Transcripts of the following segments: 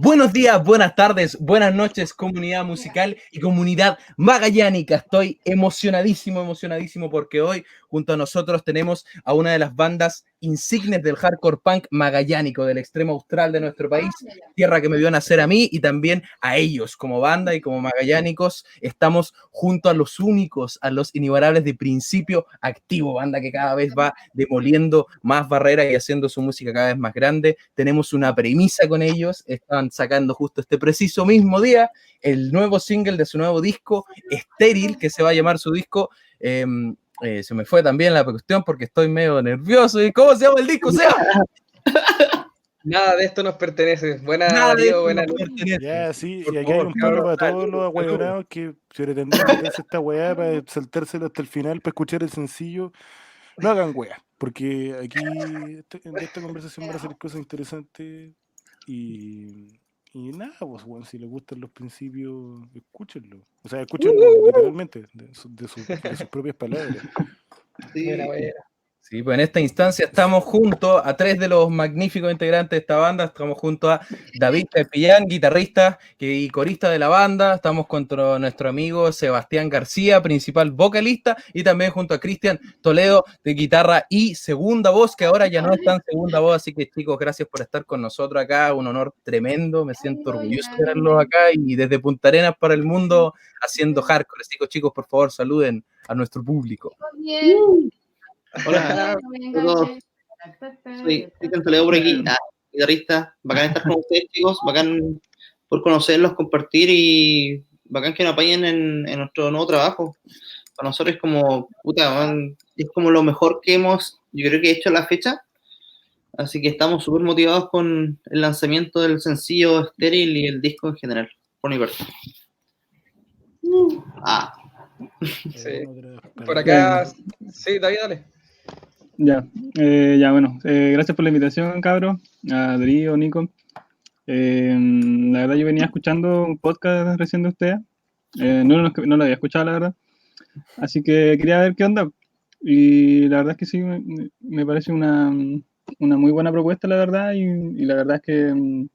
Buenos días, buenas tardes, buenas noches, comunidad musical y comunidad magallánica. Estoy emocionadísimo porque hoy junto a nosotros tenemos a una de las bandas insignes del hardcore punk magallánico del extremo austral de nuestro país, tierra que me vio nacer a mí y también a ellos como banda y como magallánicos. Estamos junto a los únicos, a los inigualables de Principio Activo, banda que cada vez va demoliendo más barreras y haciendo su música cada vez más grande. Tenemos una premisa con ellos, estaban sacando justo este preciso mismo día el nuevo single de su nuevo disco, Estéril, que se va a llamar su disco. Se me fue también la cuestión porque estoy medio nervioso. ¿Y cómo se llama el disco, Seba? Nada de esto nos pertenece. Nada de esto buena nos pertenece. Ya, sí, Por y aquí favor, hay un palo para cabrón, todos los ahueonados que pretenden meterse esta weá para saltárselo hasta el final para escuchar el sencillo. No hagan weá, porque aquí en esta conversación van a salir cosas interesantes y nada, pues, weón, si les gustan los principios, escúchenlo. O sea, escúchenlo literalmente, de sus propias palabras. Sí. Buena. Sí, pues en esta instancia estamos junto a tres de los magníficos integrantes de esta banda. Estamos junto a David Pepillán, guitarrista y corista de la banda. Estamos contra nuestro amigo Sebastián García, principal vocalista. Y también junto a Cristian Toledo, de guitarra y segunda voz, que ahora ya no es tan segunda voz. Así que chicos, gracias por estar con nosotros acá. Un honor tremendo. Me siento orgulloso de tenerlos acá y desde Punta Arenas para el mundo haciendo hardcore. Así que chicos, por favor, saluden a nuestro público. Hola a todos, soy Cristian Toledo por aquí, guitarrista. Bacán estar con ustedes, chicos, bacán por conocerlos, compartir y bacán que nos apañen en nuestro nuevo trabajo. Para nosotros es como, es como lo mejor que yo creo que he hecho a la fecha, así que estamos súper motivados con el lanzamiento del sencillo Estéril y el disco en general, por mi parte. Sí. Por acá, sí, David, dale. Ya, bueno, gracias por la invitación, cabros, a Darío, Nico. La verdad yo venía escuchando un podcast recién de ustedes, no lo había escuchado, la verdad, así que quería ver qué onda, y la verdad es que sí, me parece una muy buena propuesta, la verdad, y la verdad es que,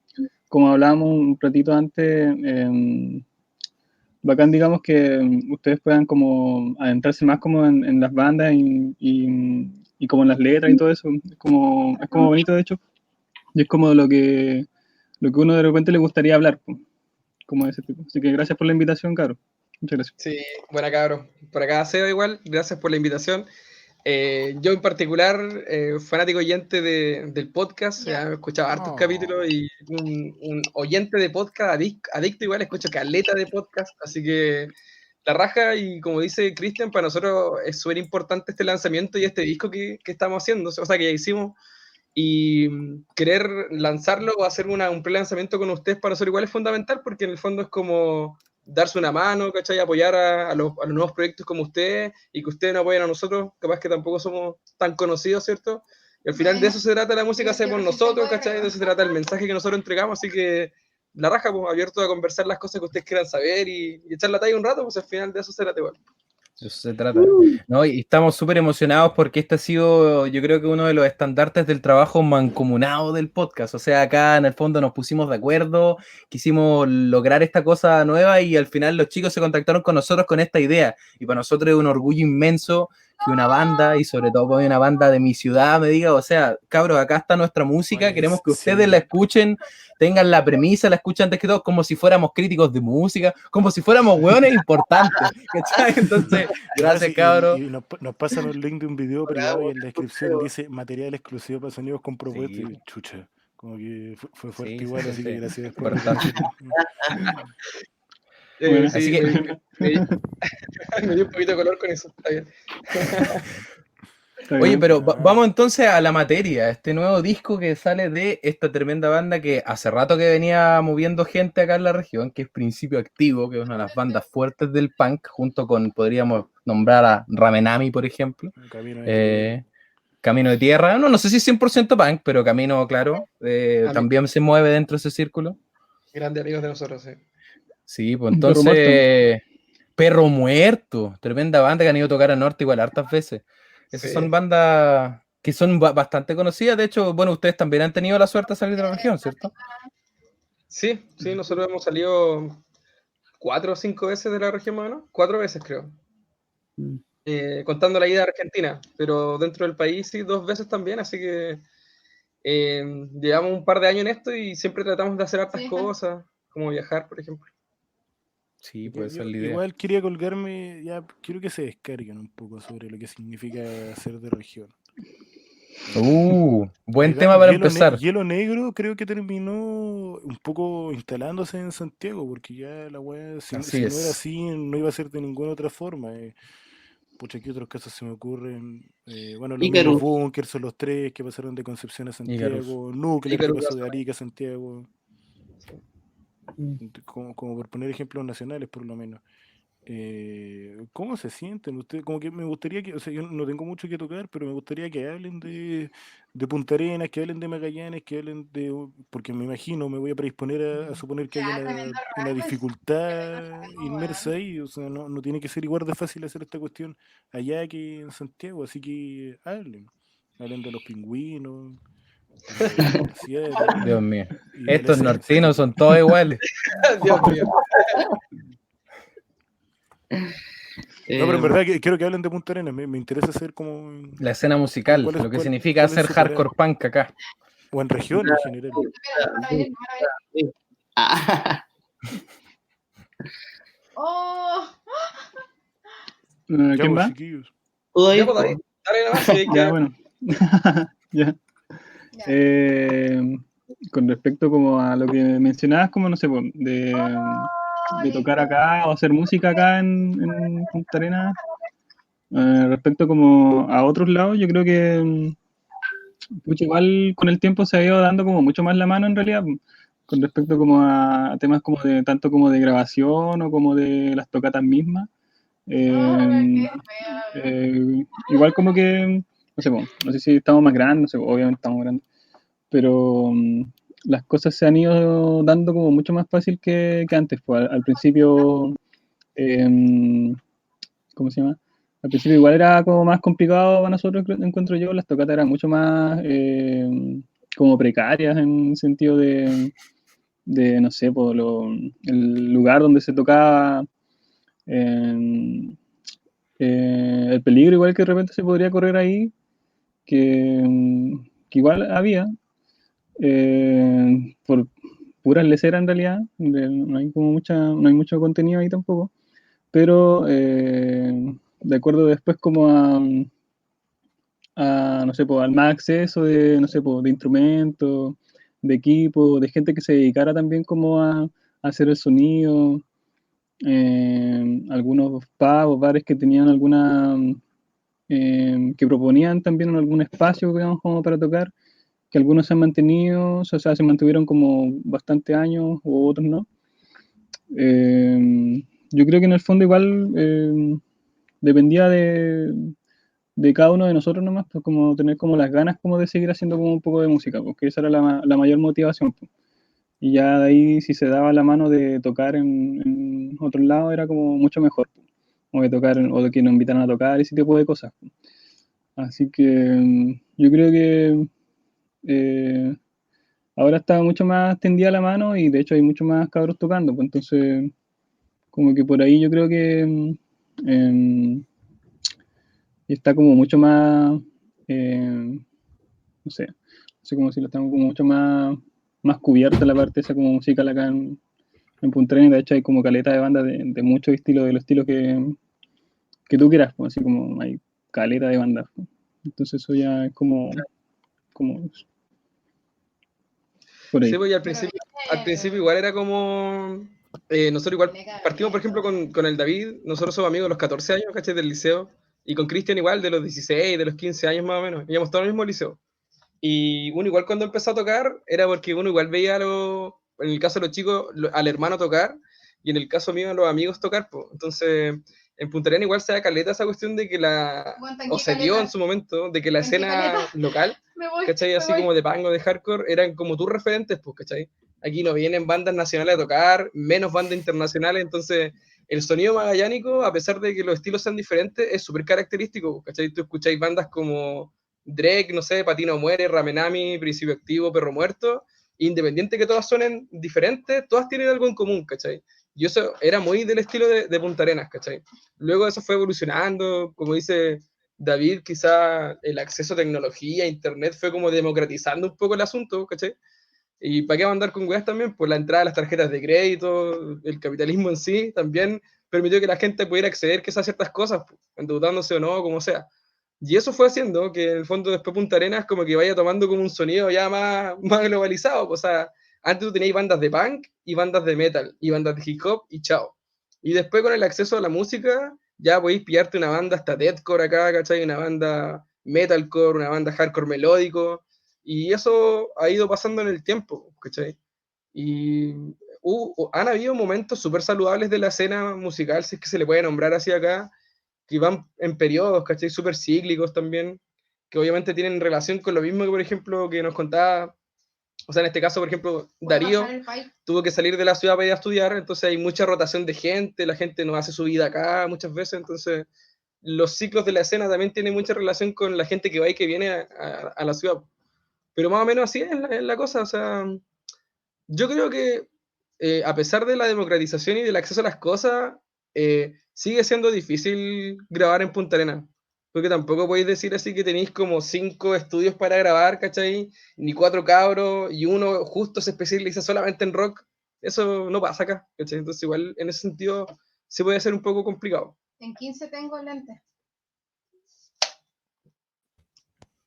como hablábamos un ratito antes, bacán, digamos, que ustedes puedan como adentrarse más como en las bandas y como en las letras y todo eso. Es como bonito, de hecho. Y es como lo que uno de repente le gustaría hablar, como de ese tipo. Así que gracias por la invitación, Caro. Muchas gracias. Sí, buena, cabro. Por acá, Seba, igual. Gracias por la invitación. Yo en particular, fanático oyente del podcast, ya he escuchado hartos capítulos y un oyente de podcast, adicto igual, escucho caleta de podcast, así que la raja, y como dice Cristian, para nosotros es súper importante este lanzamiento y este disco que estamos haciendo, o sea, que ya hicimos, y querer lanzarlo o hacer un pre-lanzamiento con ustedes para nosotros igual es fundamental, porque en el fondo es como darse una mano, ¿cachai? Apoyar a los nuevos proyectos como ustedes, y que ustedes nos apoyen a nosotros, capaz que tampoco somos tan conocidos, ¿cierto? Y al final de eso se trata la música, hacemos nosotros, ¿cachai? De eso se trata el mensaje que nosotros entregamos, así que la raja, pues, abierto a conversar las cosas que ustedes quieran saber y echar la talla un rato, pues al final de eso se trata igual. De eso se trata, ¿no? Y estamos súper emocionados porque este ha sido, yo creo que uno de los estandartes del trabajo mancomunado del podcast. O sea, acá en el fondo nos pusimos de acuerdo, quisimos lograr esta cosa nueva y al final los chicos se contactaron con nosotros con esta idea. Y para nosotros es un orgullo inmenso que una banda, y sobre todo una banda de mi ciudad, me diga, o sea, cabros, acá está nuestra música, queremos que ustedes la escuchen, tengan la premisa, la escuchen antes que todo, como si fuéramos críticos de música, como si fuéramos hueones importantes, ¿cachai? Entonces, gracias, cabros. Y nos pasan un link de un video privado y en la descripción dice material exclusivo para sonidos con propuestas, y chucha, como que fue fuerte igual, así que gracias por Bueno, así que me dio un poquito de color con eso, está bien. Oye, pero vamos entonces a la materia, este nuevo disco que sale de esta tremenda banda que hace rato que venía moviendo gente acá en la región, que es Principio Activo, que es una de las bandas fuertes del punk, junto con, podríamos nombrar a Ramenami, por ejemplo. Camino de Tierra, no sé si es 100% punk, pero Camino, claro, también se mueve dentro de ese círculo. Grandes amigos de nosotros, sí. Sí, pues entonces... Perro Muerto, tremenda banda que han ido a tocar a Norte igual hartas veces. Esas son bandas que son bastante conocidas. De hecho, bueno, ustedes también han tenido la suerte de salir de la región, ¿cierto? Sí, nosotros hemos salido 4 o 5 veces de la región, más o menos. 4 veces, creo. Contando la ida a Argentina, pero dentro del país sí, 2 veces también, así que llevamos un par de años en esto y siempre tratamos de hacer hartas cosas, como viajar, por ejemplo. Sí, puede ser la idea. Igual quería colgarme, ya quiero que se descarguen un poco sobre lo que significa ser de región. Buen tema para empezar. Hielo Negro creo que terminó un poco instalándose en Santiago, porque ya la weá, si no era así, no iba a ser de ninguna otra forma. Pucha, ¿qué otros casos se me ocurren? Bueno, los mismos Bunkers son los 3 que pasaron de Concepción a Santiago, Nuclear que pasó de Arica a Santiago. Como por poner ejemplos nacionales, por lo menos. ¿Cómo se sienten ustedes? Como que me gustaría que, o sea, yo no tengo mucho que tocar, pero me gustaría que hablen de Punta Arenas, que hablen de Magallanes, que hablen de, porque me imagino, me voy a predisponer a suponer que hay una dificultad inmersa ahí, o sea, no tiene que ser igual de fácil hacer esta cuestión allá que en Santiago, así que hablen de los pingüinos. Dios mío, estos nortinos son todos iguales. Dios mío. No, pero en verdad quiero que hablen de Punta Arenas, me interesa hacer como... La escena musical, lo que significa hacer hardcore punk acá. O en región en general. ¿Quién va? Ya, bueno. Ya. Con respecto como a lo que mencionabas, como no sé, de tocar acá o hacer música acá en Punta Arenas, respecto como a otros lados, yo creo que pucha, igual con el tiempo se ha ido dando como mucho más la mano en realidad, con respecto como a temas como de tanto como de grabación o como de las tocatas mismas. Igual como que no sé si estamos más grandes, no sé, obviamente estamos grandes, pero las cosas se han ido dando como mucho más fácil que antes. Pues al principio, ¿cómo se llama? Al principio igual era como más complicado para nosotros, encuentro yo, las tocatas eran mucho más como precarias en el sentido de no sé, por el lugar donde se tocaba, el peligro igual que de repente se podría correr ahí, que igual había, por puras leceras en realidad, no hay como no hay mucho contenido ahí tampoco, pero de acuerdo después como no sé, al más acceso de, no sé, de instrumentos, de equipo, de gente que se dedicara también como a hacer el sonido, algunos pubs, bares que tenían que proponían también algún espacio, digamos, como para tocar, que algunos se han mantenido, o sea, se mantuvieron como bastante años, u otros no. Yo creo que en el fondo igual dependía de cada uno de nosotros nomás, pues como tener como las ganas como de seguir haciendo como un poco de música, porque esa era la mayor motivación, pues. Y ya de ahí si se daba la mano de tocar en otro lado era como mucho mejor, pues. O de tocar, o de que nos invitaran a tocar, ese tipo de cosas, pues. Así que yo creo que ahora está mucho más tendida la mano y de hecho hay mucho más cabros tocando, pues entonces como que por ahí yo creo que está como mucho más, no sé cómo decirlo, estamos como mucho más cubierta la parte esa como musical acá en Punta Arenas. De hecho hay como caleta de bandas de muchos estilos, de los estilos que tú quieras, pues, así como hay caleta de bandas, pues. Entonces eso ya es como por ahí. Sí, pues al principio igual era como... nosotros igual partimos, por ejemplo, con el David, nosotros somos amigos de los 14 años, ¿cachai? Del liceo, y con Cristian igual de los 16, de los 15 años más o menos, íbamos todos al mismo liceo. Y uno igual cuando empezó a tocar era porque uno igual veía en el caso de los chicos, al hermano tocar, y en el caso mío a los amigos tocar, pues. Entonces, en Punta Arenas igual se da caleta esa cuestión de que o se dio en su momento, de que la escena local, ¿cachai? Así como de pango, de hardcore, eran como tus referentes, pues, ¿cachai? Aquí no vienen bandas nacionales a tocar, menos bandas internacionales, entonces el sonido magallánico, a pesar de que los estilos sean diferentes, es súper característico, ¿cachai? Tú escucháis bandas como Drake, no sé, Patino Muere, Ramenami, Principio Activo, Perro Muerto, independiente que todas suenen diferentes, todas tienen algo en común, ¿cachai? Y eso era muy del estilo de Punta Arenas, ¿cachai? Luego eso fue evolucionando, como dice David, quizá el acceso a tecnología, internet, fue como democratizando un poco el asunto, ¿cachai? Y para qué andar con weas también, pues la entrada de las tarjetas de crédito, el capitalismo en sí, también permitió que la gente pudiera acceder quizás a ciertas cosas, pues, endeudándose o no, como sea. Y eso fue haciendo que en el fondo después Punta Arenas como que vaya tomando como un sonido ya más globalizado, pues, o sea, antes tú tenías bandas de punk y bandas de metal y bandas de hip hop y chao. Y después con el acceso a la música ya podéis pillarte una banda hasta deathcore acá, ¿cachai? Una banda metalcore, una banda hardcore melódico, y eso ha ido pasando en el tiempo, ¿cachai? Y han habido momentos súper saludables de la escena musical, si es que se le puede nombrar así acá, que van en periodos, ¿cachai? Súper cíclicos también, que obviamente tienen relación con lo mismo que, por ejemplo, que nos contaba, o sea, en este caso, por ejemplo, Darío tuvo que salir de la ciudad para ir a estudiar, entonces hay mucha rotación de gente, la gente no hace su vida acá muchas veces, entonces los ciclos de la escena también tienen mucha relación con la gente que va y que viene a la ciudad. Pero más o menos así es la cosa, o sea, yo creo que a pesar de la democratización y del acceso a las cosas, sigue siendo difícil grabar en Punta Arenas. Porque tampoco podéis decir así que tenéis como 5 estudios para grabar, ¿cachai? Ni 4 cabros y uno justo se especializa solamente en rock. Eso no pasa acá, ¿cachai? Entonces igual en ese sentido se puede ser un poco complicado. En 15 tengo lentes.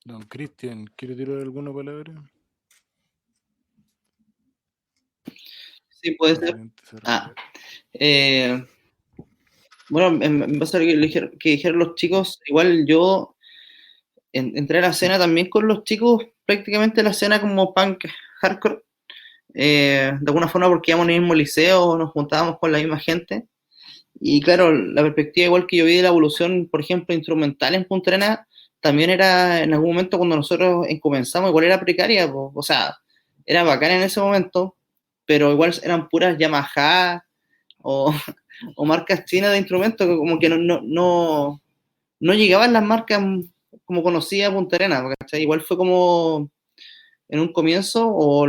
Don Cristian, ¿quiere tirar alguna palabra? Sí, puede ser. Bueno, en base a lo que dijeron los chicos, igual yo entré a la escena también con los chicos, prácticamente la escena como punk hardcore, de alguna forma porque íbamos en el mismo liceo, nos juntábamos con la misma gente, y claro, la perspectiva igual que yo vi de la evolución, por ejemplo, instrumental en Punta Arenas, también era en algún momento cuando nosotros comenzamos, igual era precaria, o sea, era bacán en ese momento, pero igual eran puras Yamaha o marcas chinas de instrumentos que como que no llegaban las marcas como conocía Punta Arenas, ¿cachai? Igual fue como en un comienzo, o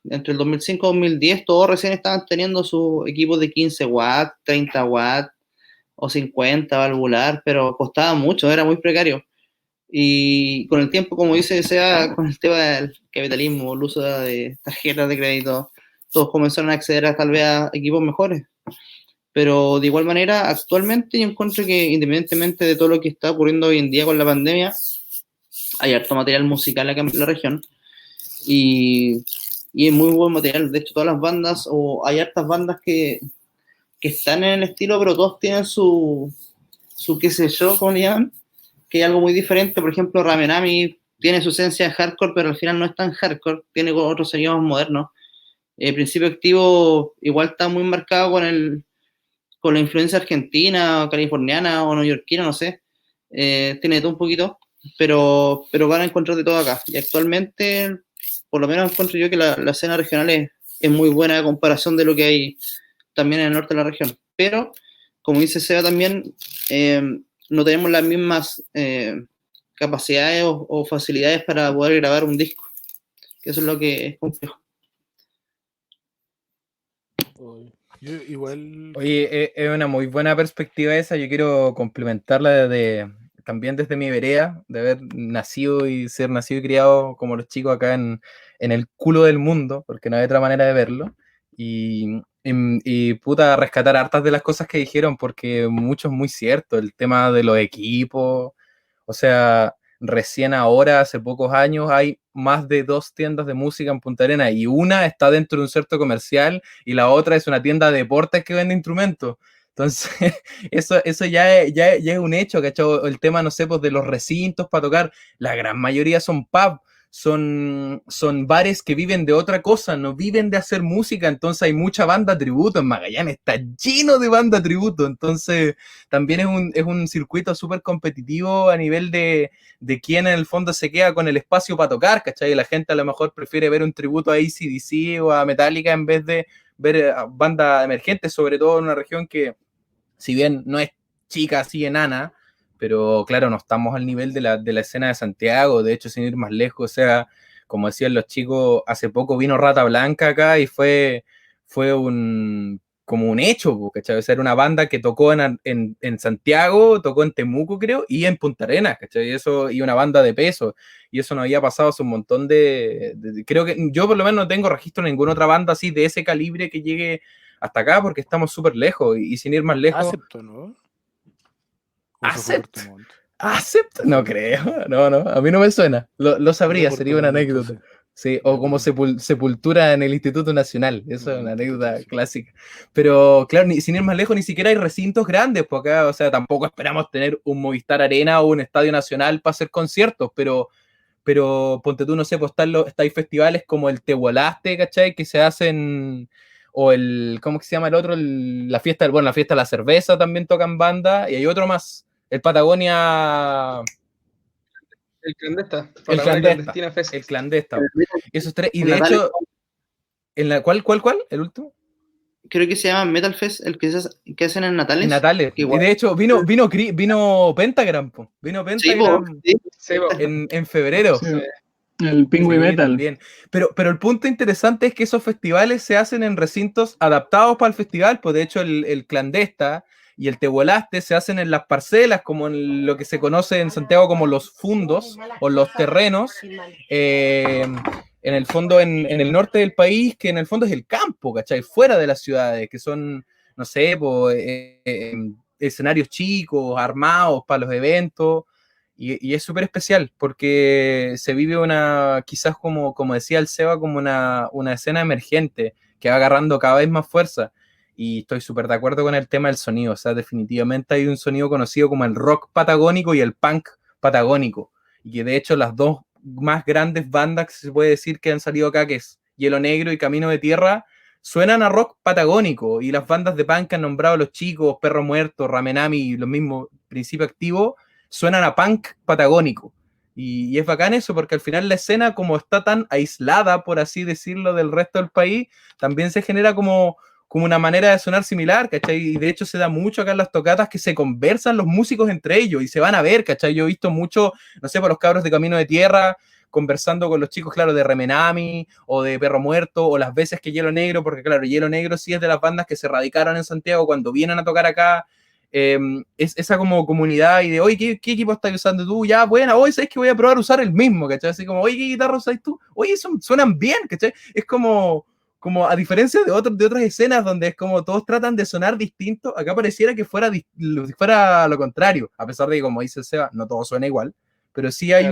entre el 2005 y 2010, todos recién estaban teniendo sus equipos de 15 watts, 30 watts o 50 valvular, pero costaba mucho, era muy precario. Y con el tiempo, como dice Sea, con el tema del capitalismo, el uso de tarjetas de crédito, todos comenzaron a acceder a tal vez a equipos mejores. Pero de igual manera, actualmente yo encuentro que independientemente de todo lo que está ocurriendo hoy en día con la pandemia, hay harto material musical acá en la región y es muy buen material. De hecho, todas las bandas, o hay hartas bandas que están en el estilo, pero todos tienen su qué sé yo, ¿cómo le llaman? Que hay algo muy diferente. Por ejemplo, Ramenami tiene su esencia de hardcore, pero al final no es tan hardcore, tiene otros sonidos modernos. Principio Activo igual está muy marcado con la influencia argentina, o californiana, o neoyorquina, no sé. Tiene de todo un poquito, pero van a encontrar de todo acá. Y actualmente, por lo menos encuentro yo que la escena regional es muy buena a comparación de lo que hay también en el norte de la región. Pero, como dice Seba también, no tenemos las mismas capacidades o facilidades para poder grabar un disco. Que eso es lo que es complejo. Yo igual... Oye, es una muy buena perspectiva esa. Yo quiero complementarla también desde mi vereda, de haber nacido y ser nacido y criado como los chicos acá en el culo del mundo, porque no hay otra manera de verlo. Y puta, rescatar hartas de las cosas que dijeron, porque mucho es muy cierto. El tema de los equipos, o sea, recién ahora, hace pocos años, hay más de 2 tiendas de música en Punta Arenas y una está dentro de un centro comercial y la otra es una tienda de deportes que vende instrumentos. Entonces, eso ya es un hecho, ¿cachai? El tema, no sé, pues de los recintos para tocar, la gran mayoría son pubs, son bares que viven de otra cosa, no viven de hacer música, entonces hay mucha banda tributo. En Magallanes está lleno de banda tributo, entonces también es un circuito súper competitivo a nivel de quién en el fondo se queda con el espacio para tocar, ¿cachai? La gente a lo mejor prefiere ver un tributo a AC/DC o a Metallica en vez de ver bandas emergentes, sobre todo en una región que, si bien no es chica, así enana, pero claro, no estamos al nivel de la escena de Santiago. De hecho, sin ir más lejos, o sea, como decían los chicos, hace poco vino Rata Blanca acá y fue como un hecho, ¿cachai? O sea, era una banda que tocó en Santiago, tocó en Temuco, creo, y en Punta Arenas, ¿cachai? Y una banda de peso, y eso no había pasado hace un montón creo que yo por lo menos no tengo registro de ninguna otra banda así de ese calibre que llegue hasta acá, porque estamos súper lejos, y sin ir más lejos... Acepto, ¿no? ¿Acept? No creo, no, a mí no me suena, lo sabría, sería una anécdota. Sí, o como Sepultura en el Instituto Nacional, eso es una anécdota clásica. Pero claro, sin ir más lejos, ni siquiera hay recintos grandes, porque acá, o sea, tampoco esperamos tener un Movistar Arena o un Estadio Nacional para hacer conciertos, pero ponte tú, no sé, pues hay festivales como el Tehualaste, ¿cachai? Que se hacen, o ¿cómo que se llama el otro? La fiesta de la cerveza también tocan banda, y hay otro más, el Patagonia... El Clandesta. El Clandesta. Esos tres. Y de hecho, ¿cuál? ¿El último? Creo que se llama Metal Fest, el que hacen en Natales. En Natales. Y de hecho, vino Pentagram. Vino Pentagram en febrero. Sí, el Pingüi Metal. También. Pero el punto interesante es que esos festivales se hacen en recintos adaptados para el festival. Pues de hecho, el Clandesta y el Tehuelaste se hacen en las parcelas, como en lo que se conoce en Santiago como los fundos o los terrenos, en el fondo en el norte del país, que en el fondo es el campo, ¿cachai? Fuera de las ciudades, que son, no sé, escenarios chicos, armados para los eventos, y es súper especial, porque se vive quizás como decía el Seba, como una escena emergente, que va agarrando cada vez más fuerza. Y estoy súper de acuerdo con el tema del sonido, o sea, definitivamente hay un sonido conocido como el rock patagónico y el punk patagónico, y que de hecho las dos más grandes bandas que se puede decir que han salido acá, que es Hielo Negro y Camino de Tierra, suenan a rock patagónico, y las bandas de punk que han nombrado Los Chicos, Perro Muerto, Ramenami y los mismos Principio Activo, suenan a punk patagónico. Y es bacán eso, porque al final la escena, como está tan aislada, por así decirlo, del resto del país, también se genera como una manera de sonar similar, ¿cachai? Y de hecho se da mucho acá en las tocatas que se conversan los músicos entre ellos y se van a ver, ¿cachai? Yo he visto mucho, no sé, por los cabros de Camino de Tierra, conversando con los chicos, claro, de Remenami o de Perro Muerto, o las veces que Hielo Negro, porque claro, Hielo Negro sí es de las bandas que se radicaron en Santiago cuando vienen a tocar acá. Es esa como comunidad y de, oye, ¿qué equipo estás usando tú? Ya, bueno, hoy sabes que voy a probar a usar el mismo, ¿cachai? Así como, oye, ¿qué guitarra usas tú? Oye, suenan bien, ¿cachai? Es como a diferencia de otras escenas donde es como todos tratan de sonar distinto, acá pareciera que fuera lo contrario, a pesar de que, como dice el Seba, no todo suena igual, pero sí hay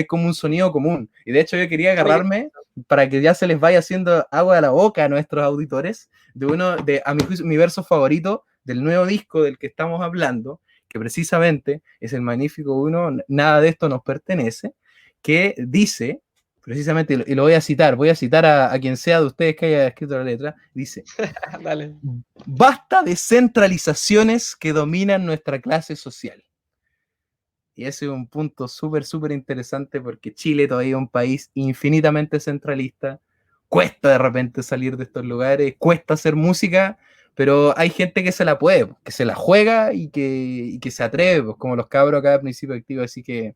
como un sonido común. Y de hecho yo quería agarrarme, para que ya se les vaya haciendo agua a la boca a nuestros auditores, a mi juicio, mi verso favorito del nuevo disco del que estamos hablando, que precisamente es el magnífico uno, Nada de esto nos pertenece, que dice... precisamente, y lo voy a citar a quien sea de ustedes que haya escrito la letra, dice, Dale. Basta de centralizaciones que dominan nuestra clase social. Y ese es un punto súper, súper interesante, porque Chile todavía es un país infinitamente centralista, cuesta de repente salir de estos lugares, cuesta hacer música, pero hay gente que se la puede, que se la juega y que se atreve, pues, como los cabros acá de Principio Activo, así que,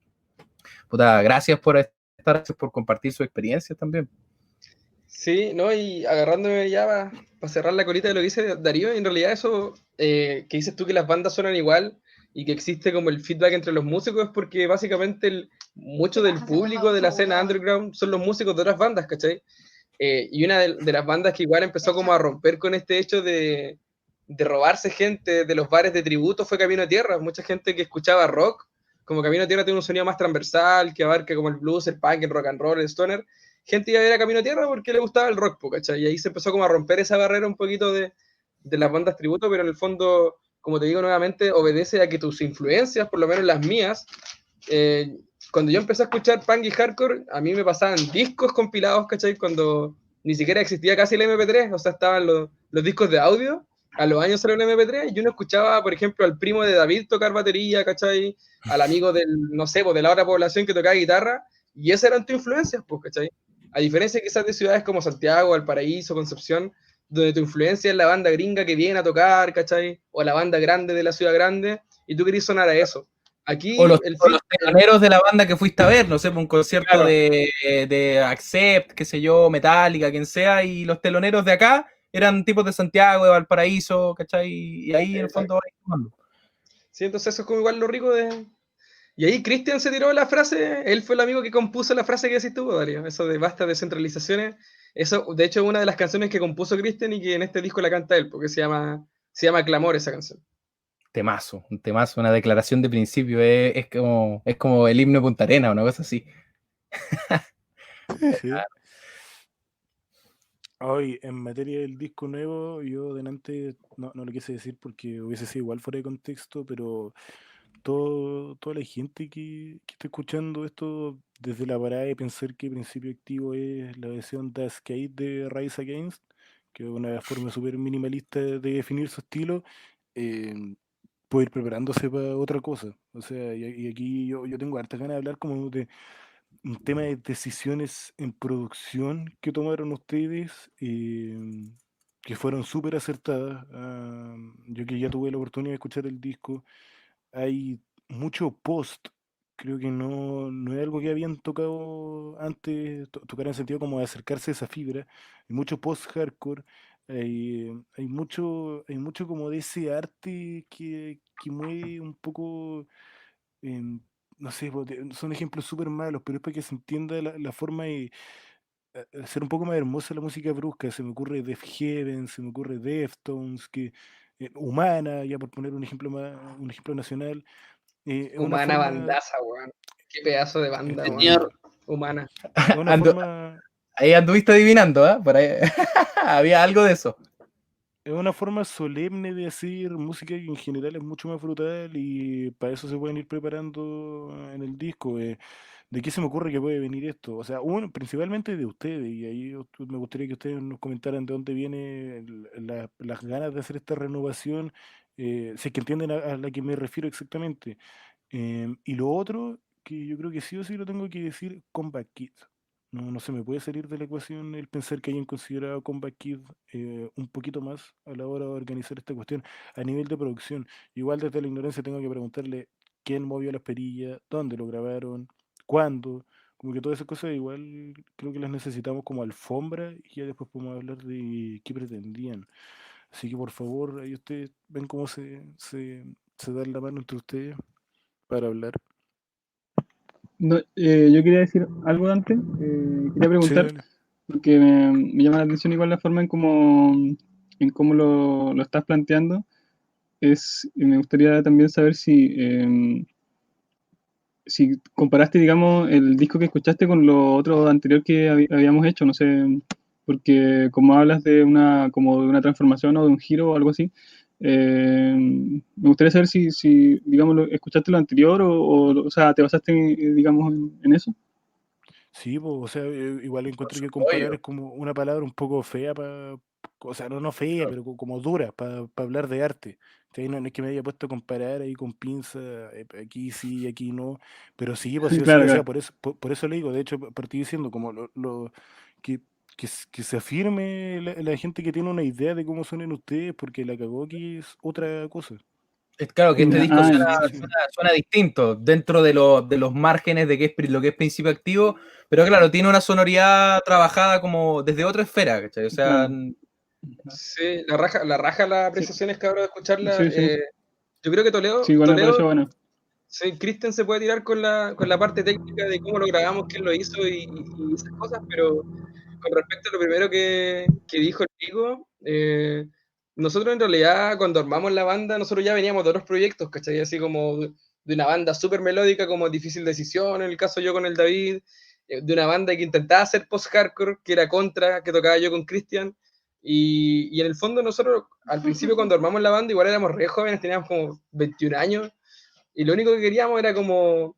puta, gracias por compartir su experiencia también. Sí, no, y agarrándome ya para cerrar la colita de lo que dice Darío, en realidad eso que dices tú, que las bandas suenan igual y que existe como el feedback entre los músicos, es porque básicamente mucho del público de la escena underground son los músicos de otras bandas, ¿cachai? Y una de las bandas que igual empezó como a romper con este hecho de robarse gente de los bares de tributo fue Camino a Tierra. Mucha gente que escuchaba rock, como Camino a Tierra tiene un sonido más transversal, que abarca como el blues, el punk, el rock and roll, el stoner, gente iba a ver a Camino a Tierra porque le gustaba el rock, ¿cachai? Y ahí se empezó como a romper esa barrera un poquito de las bandas tributo, pero en el fondo, como te digo nuevamente, obedece a que tus influencias, por lo menos las mías, cuando yo empecé a escuchar punk y hardcore, a mí me pasaban discos compilados, ¿cachai? Cuando ni siquiera existía casi el MP3, o sea, estaban los discos de audio, a los años salió el MP3, y uno escuchaba, por ejemplo, al primo de David tocar batería, ¿cachai? Al amigo del, no sé, pues de la otra población que tocaba guitarra, y esas eran tus influencias, pues, ¿cachai? A diferencia quizás de ciudades como Santiago, Valparaíso, Concepción, donde tu influencia es la banda gringa que viene a tocar, ¿cachai? O la banda grande de la ciudad grande, y tú querés sonar a eso. Aquí O los el teloneros de la banda que fuiste a ver, no sé, un concierto Claro. de Accept, qué sé yo, Metallica, quien sea, y los teloneros de acá eran tipos de Santiago, de Valparaíso, ¿cachai? Y ahí en el fondo vais tomando. Sí, entonces eso es como igual lo rico de... Y ahí Cristian se tiró la frase, él fue el amigo que compuso la frase que decís tú, Darío, eso de basta descentralizaciones. Eso, de hecho, es una de las canciones que compuso Cristian y que en este disco la canta él, porque se llama Clamor esa canción. Un temazo, una declaración de principio, es como el himno de Punta Arenas, una cosa así. Sí. Hoy, en materia del disco nuevo, yo delante no lo quise decir porque hubiese sido igual fuera de contexto, pero toda la gente que está escuchando esto desde la parada de pensar que Principio Activo es la versión de Skate de Rise Against, que es una forma súper minimalista de definir su estilo, puede ir preparándose para otra cosa. O sea, y aquí yo tengo hartas ganas de hablar como de un tema de decisiones en producción que tomaron ustedes, que fueron súper acertadas. Yo que ya tuve la oportunidad de escuchar el disco, hay mucho post. Creo que no es algo que habían tocado antes, tocar en sentido como de acercarse a esa fibra. Hay mucho post-hardcore, hay mucho como de ese arte que mueve un poco, em, no sé, son ejemplos súper malos, pero es para que se entienda la forma de hacer un poco más hermosa la música brusca. Se me ocurre Def Heaven, se me ocurre Deftones, Humana, ya por poner un ejemplo nacional. Es una Humana forma, bandaza, weón. Qué pedazo de banda, weón. Señor, Humana. es una forma, Ahí anduviste adivinando, ¿eh? Por ahí había algo de eso. es una forma solemne de hacer música que en general es mucho más brutal y para eso se pueden ir preparando en el disco. ¿De qué se me ocurre que puede venir esto? O sea, uno, principalmente de ustedes, y ahí me gustaría que ustedes nos comentaran de dónde vienen las ganas de hacer esta renovación, si es que entienden a la que me refiero exactamente. Y lo otro, que yo creo que sí o sí lo tengo que decir, Combat Kid. No se me puede salir de la ecuación el pensar que hayan considerado Combat Kid un poquito más a la hora de organizar esta cuestión a nivel de producción. Igual desde la ignorancia tengo que preguntarle quién movió las perillas, dónde lo grabaron, cuándo. Como que todas esas cosas igual creo que las necesitamos como alfombra y ya después podemos hablar de qué pretendían. Así que por favor, ahí ustedes ven cómo se dan la mano entre ustedes para hablar. No, yo quería decir algo antes. Quería Sí, preguntar, dale. porque me llama la atención igual la forma en cómo lo estás planteando. Me gustaría también saber si comparaste, digamos, el disco que escuchaste con lo otro anterior que habíamos hecho, no sé, porque como hablas como de una transformación o de un giro o algo así, me gustaría saber si digamos, escuchaste lo anterior o sea, te basaste, digamos, en eso. Sí, pues, o sea, igual Por encuentro que comparar supuesto. es como una palabra un poco fea para, o sea, no fea, pero como dura para hablar de arte. ¿Cachai? No es que me haya puesto a comparar ahí con pinza, aquí sí, aquí no, pero sí, pues sí o sí, Claro, o sea, claro. por eso le digo, de hecho, partí diciendo como que, que se afirme la gente que tiene una idea de cómo suenan ustedes, porque la cagó aquí es otra cosa. Es claro que este Ya, disco suena, Sí, sí. suena distinto dentro de los márgenes de lo que es Principio Activo, pero claro, tiene una sonoridad trabajada como desde otra esfera, ¿cachai? O sea, Claro. Sí, la raja las Sí, apreciaciones, cabrón, de escucharla. sí, sí. Yo creo que Sí, Toledo, igual me pareció bueno. sí, Cristian se puede tirar con la parte técnica de cómo lo grabamos, quién lo hizo y esas cosas, pero con respecto a lo primero que dijo el Pico, nosotros en realidad cuando armamos la banda, nosotros ya veníamos de otros proyectos, ¿cachai? Así como de una banda súper melódica como Difícil Decisión, en el caso yo con el David, de una banda que intentaba hacer post-hardcore, que era Contra, que tocaba yo con Cristian, y en el fondo nosotros al principio cuando armamos la banda igual éramos re jóvenes, teníamos como 21 años, y lo único que queríamos era como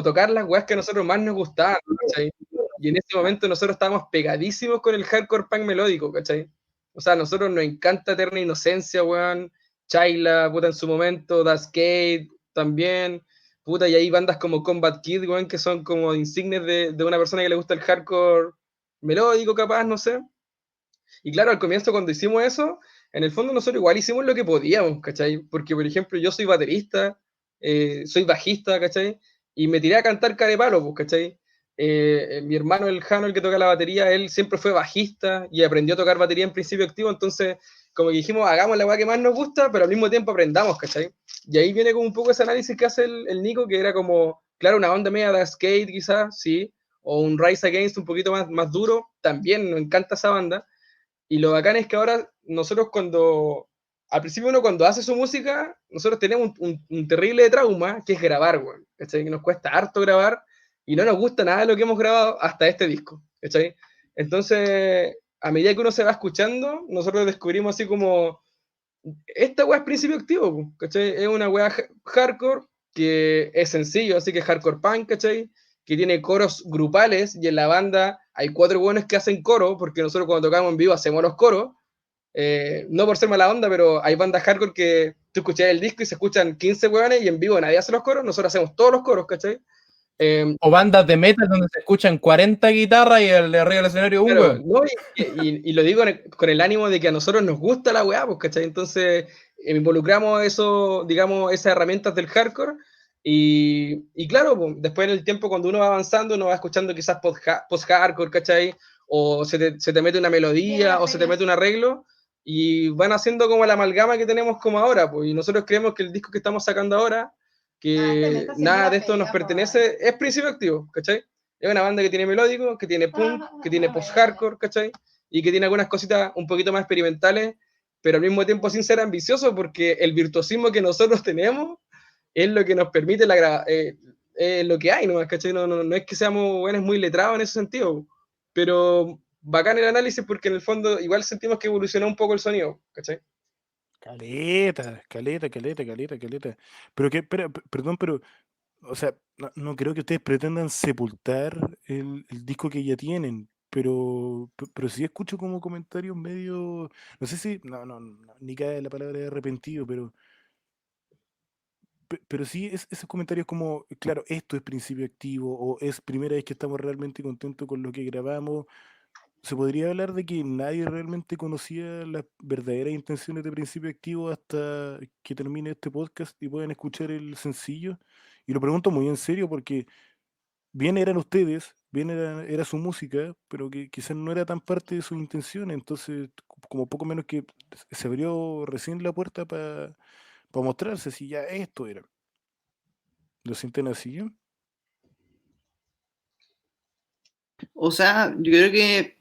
tocar las weas que a nosotros más nos gustaban, ¿cachai? Y en ese momento nosotros estábamos pegadísimos con el hardcore punk melódico, ¿cachai? O sea, a nosotros nos encanta Eterna Inocencia, weón, Chayla, puta, en su momento, Das Skate, también, puta, y hay bandas como Combat Kid, weón, que son como insignes de una persona que le gusta el hardcore melódico, capaz, no sé. Y claro, al comienzo cuando hicimos eso, en el fondo nosotros igual hicimos lo que podíamos, ¿cachai? Porque, por ejemplo, yo soy baterista, soy bajista, ¿cachai? Y me tiré a cantar carepalo, pues, ¿cachai? Mi hermano, el Jano, el que toca la batería, él siempre fue bajista y aprendió a tocar batería en principio activo, entonces como que dijimos, hagamos la weá que más nos gusta, pero al mismo tiempo aprendamos, ¿cachai? Y ahí viene como un poco ese análisis que hace el Nico, que era como, claro, una onda media de skate quizás, sí, o un Rise Against un poquito más duro, también nos encanta esa banda. Y lo bacán es que ahora nosotros al principio uno cuando hace su música, nosotros tenemos un terrible trauma, que es grabar, weón, ¿cachai? Que nos cuesta harto grabar y no nos gusta nada de lo que hemos grabado hasta este disco, ¿cachai? Entonces, a medida que uno se va escuchando, nosotros descubrimos así como, esta weá es principio activo, ¿cachai? Es una weá hardcore que es sencillo, así que hardcore punk, ¿cachai? Que tiene coros grupales y en la banda hay 4 buenos que hacen coro, porque nosotros cuando tocamos en vivo hacemos los coros, no por ser mala onda, pero hay bandas hardcore que tú escuchas el disco y se escuchan 15 hueones y en vivo nadie hace los coros, nosotros hacemos todos los coros, ¿cachai? O bandas de metal donde se escuchan 40 guitarras y el de arriba del escenario un Claro, weón. no, y lo digo con el ánimo de que a nosotros nos gusta la weá, pues, ¿cachai? Entonces involucramos eso, digamos, esas herramientas del hardcore y claro, pues, después en el tiempo cuando uno va avanzando, uno va escuchando quizás post-hardcore, ¿cachai? O se te mete una melodía o se te mete un arreglo y van haciendo como la amalgama que tenemos como ahora, pues, y nosotros creemos que el disco que estamos sacando ahora, que nada de esto nos pertenece, es principio activo, ¿cachai? Es una banda que tiene melódico, que tiene punk, que tiene post-hardcore, ¿cachai? Y que tiene algunas cositas un poquito más experimentales, pero al mismo tiempo sin ser ambicioso, porque el virtuosismo que nosotros tenemos es lo que nos permite lo que hay, ¿no? ¿Cachai? No es que seamos buenos muy letrados en ese sentido, pero bacán el análisis porque en el fondo igual sentimos que evolucionó un poco el sonido, ¿cachai? Caleta. Pero que, perdón, pero, o sea, no creo que ustedes pretendan sepultar el disco que ya tienen, pero sí escucho como comentarios medio, no sé si, no, ni cae la palabra de arrepentido, pero sí esos comentarios como, claro, esto es principio activo o es primera vez que estamos realmente contentos con lo que grabamos. Se podría hablar de que nadie realmente conocía las verdaderas intenciones de Principio Activo hasta que termine este podcast y puedan escuchar el sencillo. Y lo pregunto muy en serio porque bien eran ustedes, bien era su música, pero que quizás no era tan parte de sus intenciones. Entonces, como poco menos que se abrió recién la puerta para mostrarse si ya esto era. ¿Lo sienten así? O sea, yo creo que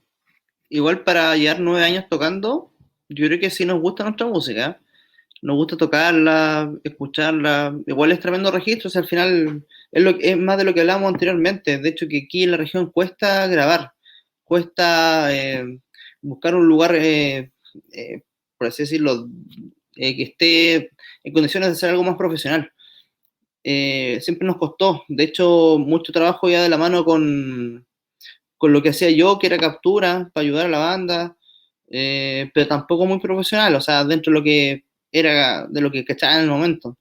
igual para llevar 9 años tocando, yo creo que sí nos gusta nuestra música. Nos gusta tocarla, escucharla. Igual es tremendo registro, o sea, al final es más de lo que hablábamos anteriormente. De hecho, que aquí en la región cuesta grabar, cuesta buscar un lugar, por así decirlo, que esté en condiciones de ser algo más profesional. Siempre nos costó. De hecho, mucho trabajo ya de la mano con lo que hacía yo, que era captura para ayudar a la banda, pero tampoco muy profesional, o sea, dentro de lo que era, de lo que cachaba en el momento.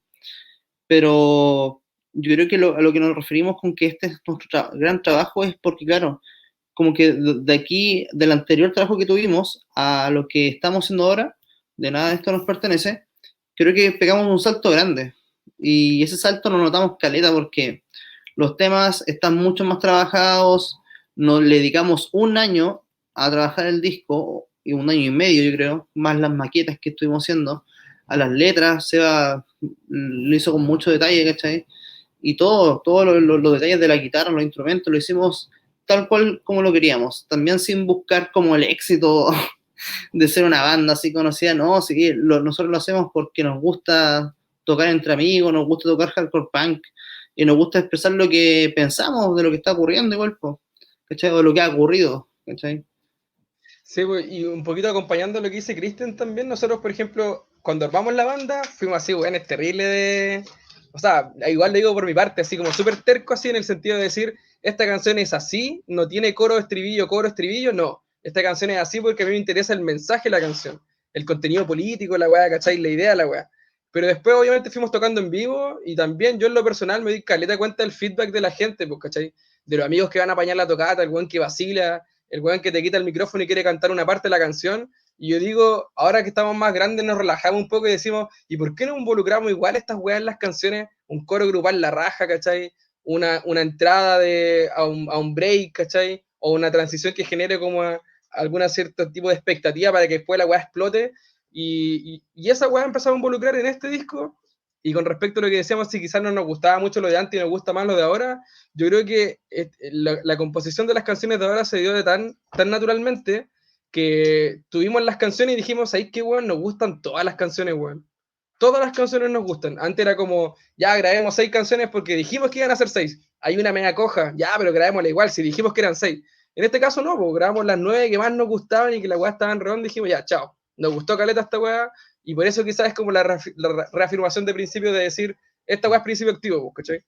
Pero yo creo que a lo que nos referimos con que este es nuestro gran trabajo es porque, claro, como que de aquí, del anterior trabajo que tuvimos a lo que estamos haciendo ahora, de nada de esto nos pertenece, creo que pegamos un salto grande. Y ese salto lo notamos caleta porque los temas están mucho más trabajados, nos le dedicamos un año a trabajar el disco, y un año y medio yo creo, más las maquetas que estuvimos haciendo, a las letras, Seba lo hizo con mucho detalle, ¿cachai? Y todos los detalles de la guitarra, los instrumentos, lo hicimos tal cual como lo queríamos, también sin buscar como el éxito de ser una banda así conocida, no, sí, nosotros lo hacemos porque nos gusta tocar entre amigos, nos gusta tocar hardcore punk, y nos gusta expresar lo que pensamos de lo que está ocurriendo igual, ¿cachai? O de lo que ha ocurrido, ¿cachai? Sí, pues, y un poquito acompañando lo que dice Cristian también, nosotros, por ejemplo, cuando armamos la banda, fuimos así, bueno, es terrible de... O sea, igual lo digo por mi parte, así como súper terco, así en el sentido de decir, esta canción es así, no tiene coro, estribillo, no. Esta canción es así porque a mí me interesa el mensaje de la canción, el contenido político, la weá, ¿cachai? La idea, la weá. Pero después, obviamente, fuimos tocando en vivo y también yo en lo personal me di caleta cuenta del feedback de la gente, pues, ¿cachai? De los amigos que van a apañar la tocata, el weón que vacila, el weón que te quita el micrófono y quiere cantar una parte de la canción. Y yo digo, ahora que estamos más grandes, nos relajamos un poco y decimos, ¿y por qué no involucramos igual estas weas en las canciones? un coro grupal la raja, ¿cachai? Una entrada a un break, ¿cachai? O una transición que genere como alguna cierto tipo de expectativa para que después la weá explote. Y esa weá empezó a involucrar en este disco. Y con respecto a lo que decíamos, si quizás no nos gustaba mucho lo de antes y nos gusta más lo de ahora, yo creo que la composición de las canciones de ahora se dio de tan naturalmente que tuvimos las canciones y dijimos, ahí que weón, nos gustan todas las canciones, weón. Todas las canciones nos gustan. Antes era como, ya grabemos 6 canciones porque dijimos que iban a ser 6. Hay una media coja, ya, pero grabémosla igual, si dijimos que eran 6. En este caso no, pues grabamos las 9 que más nos gustaban y que la weá estaba en redonda y dijimos, ya, chao. Nos gustó caleta esta weá y por eso quizás es como la reafirmación de principio de decir, esta weá es principio activo, pues, ¿cachai?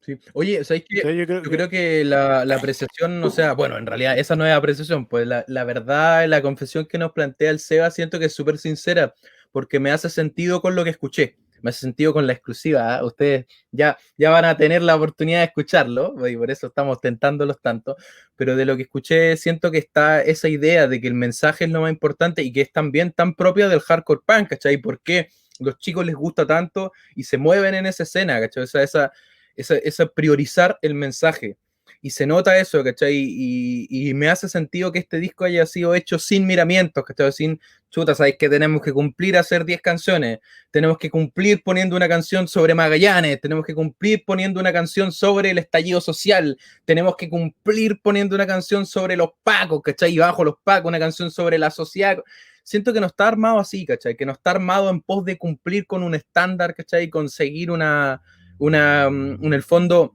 Sí. Oye, ¿sabéis O sea, qué? yo creo Yo que creo que la apreciación, o sea, bueno, en realidad esa no es apreciación, pues la verdad, la confesión que nos plantea el Seba siento que es súper sincera, porque me hace sentido con lo que escuché, me hace sentido con la exclusiva, ¿eh? Ustedes ya van a tener la oportunidad de escucharlo, y por eso estamos tentándolos tanto, pero de lo que escuché siento que está esa idea de que el mensaje es lo más importante y que es también tan propia del hardcore punk, ¿cachai? ¿Por qué los chicos les gusta tanto y se mueven en esa escena, ¿cachai? O sea, esa priorizar el mensaje. Y se nota eso, ¿cachai? Y me hace sentido que este disco haya sido hecho sin miramientos, ¿cachai? Sin chuta, ¿sabes? Que tenemos que cumplir hacer 10 canciones, tenemos que cumplir poniendo una canción sobre Magallanes, tenemos que cumplir poniendo una canción sobre el estallido social, tenemos que cumplir poniendo una canción sobre los pacos, ¿cachai? Y bajo los pacos, una canción sobre la sociedad. Siento que no está armado así, ¿cachai? Que no está armado en pos de cumplir con un estándar, ¿cachai? Y conseguir en el fondo,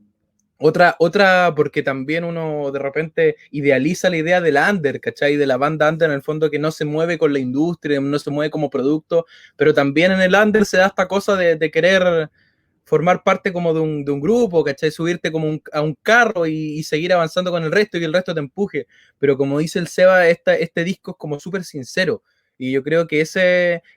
porque también uno de repente idealiza la idea del under, ¿cachai? De la banda under en el fondo que no se mueve con la industria, no se mueve como producto, pero también en el under se da esta cosa de querer formar parte como de un grupo, ¿cachai? Subirte como a un carro y seguir avanzando con el resto y que el resto te empuje. Pero como dice el Seba, este disco es como súper sincero. Y yo creo que esa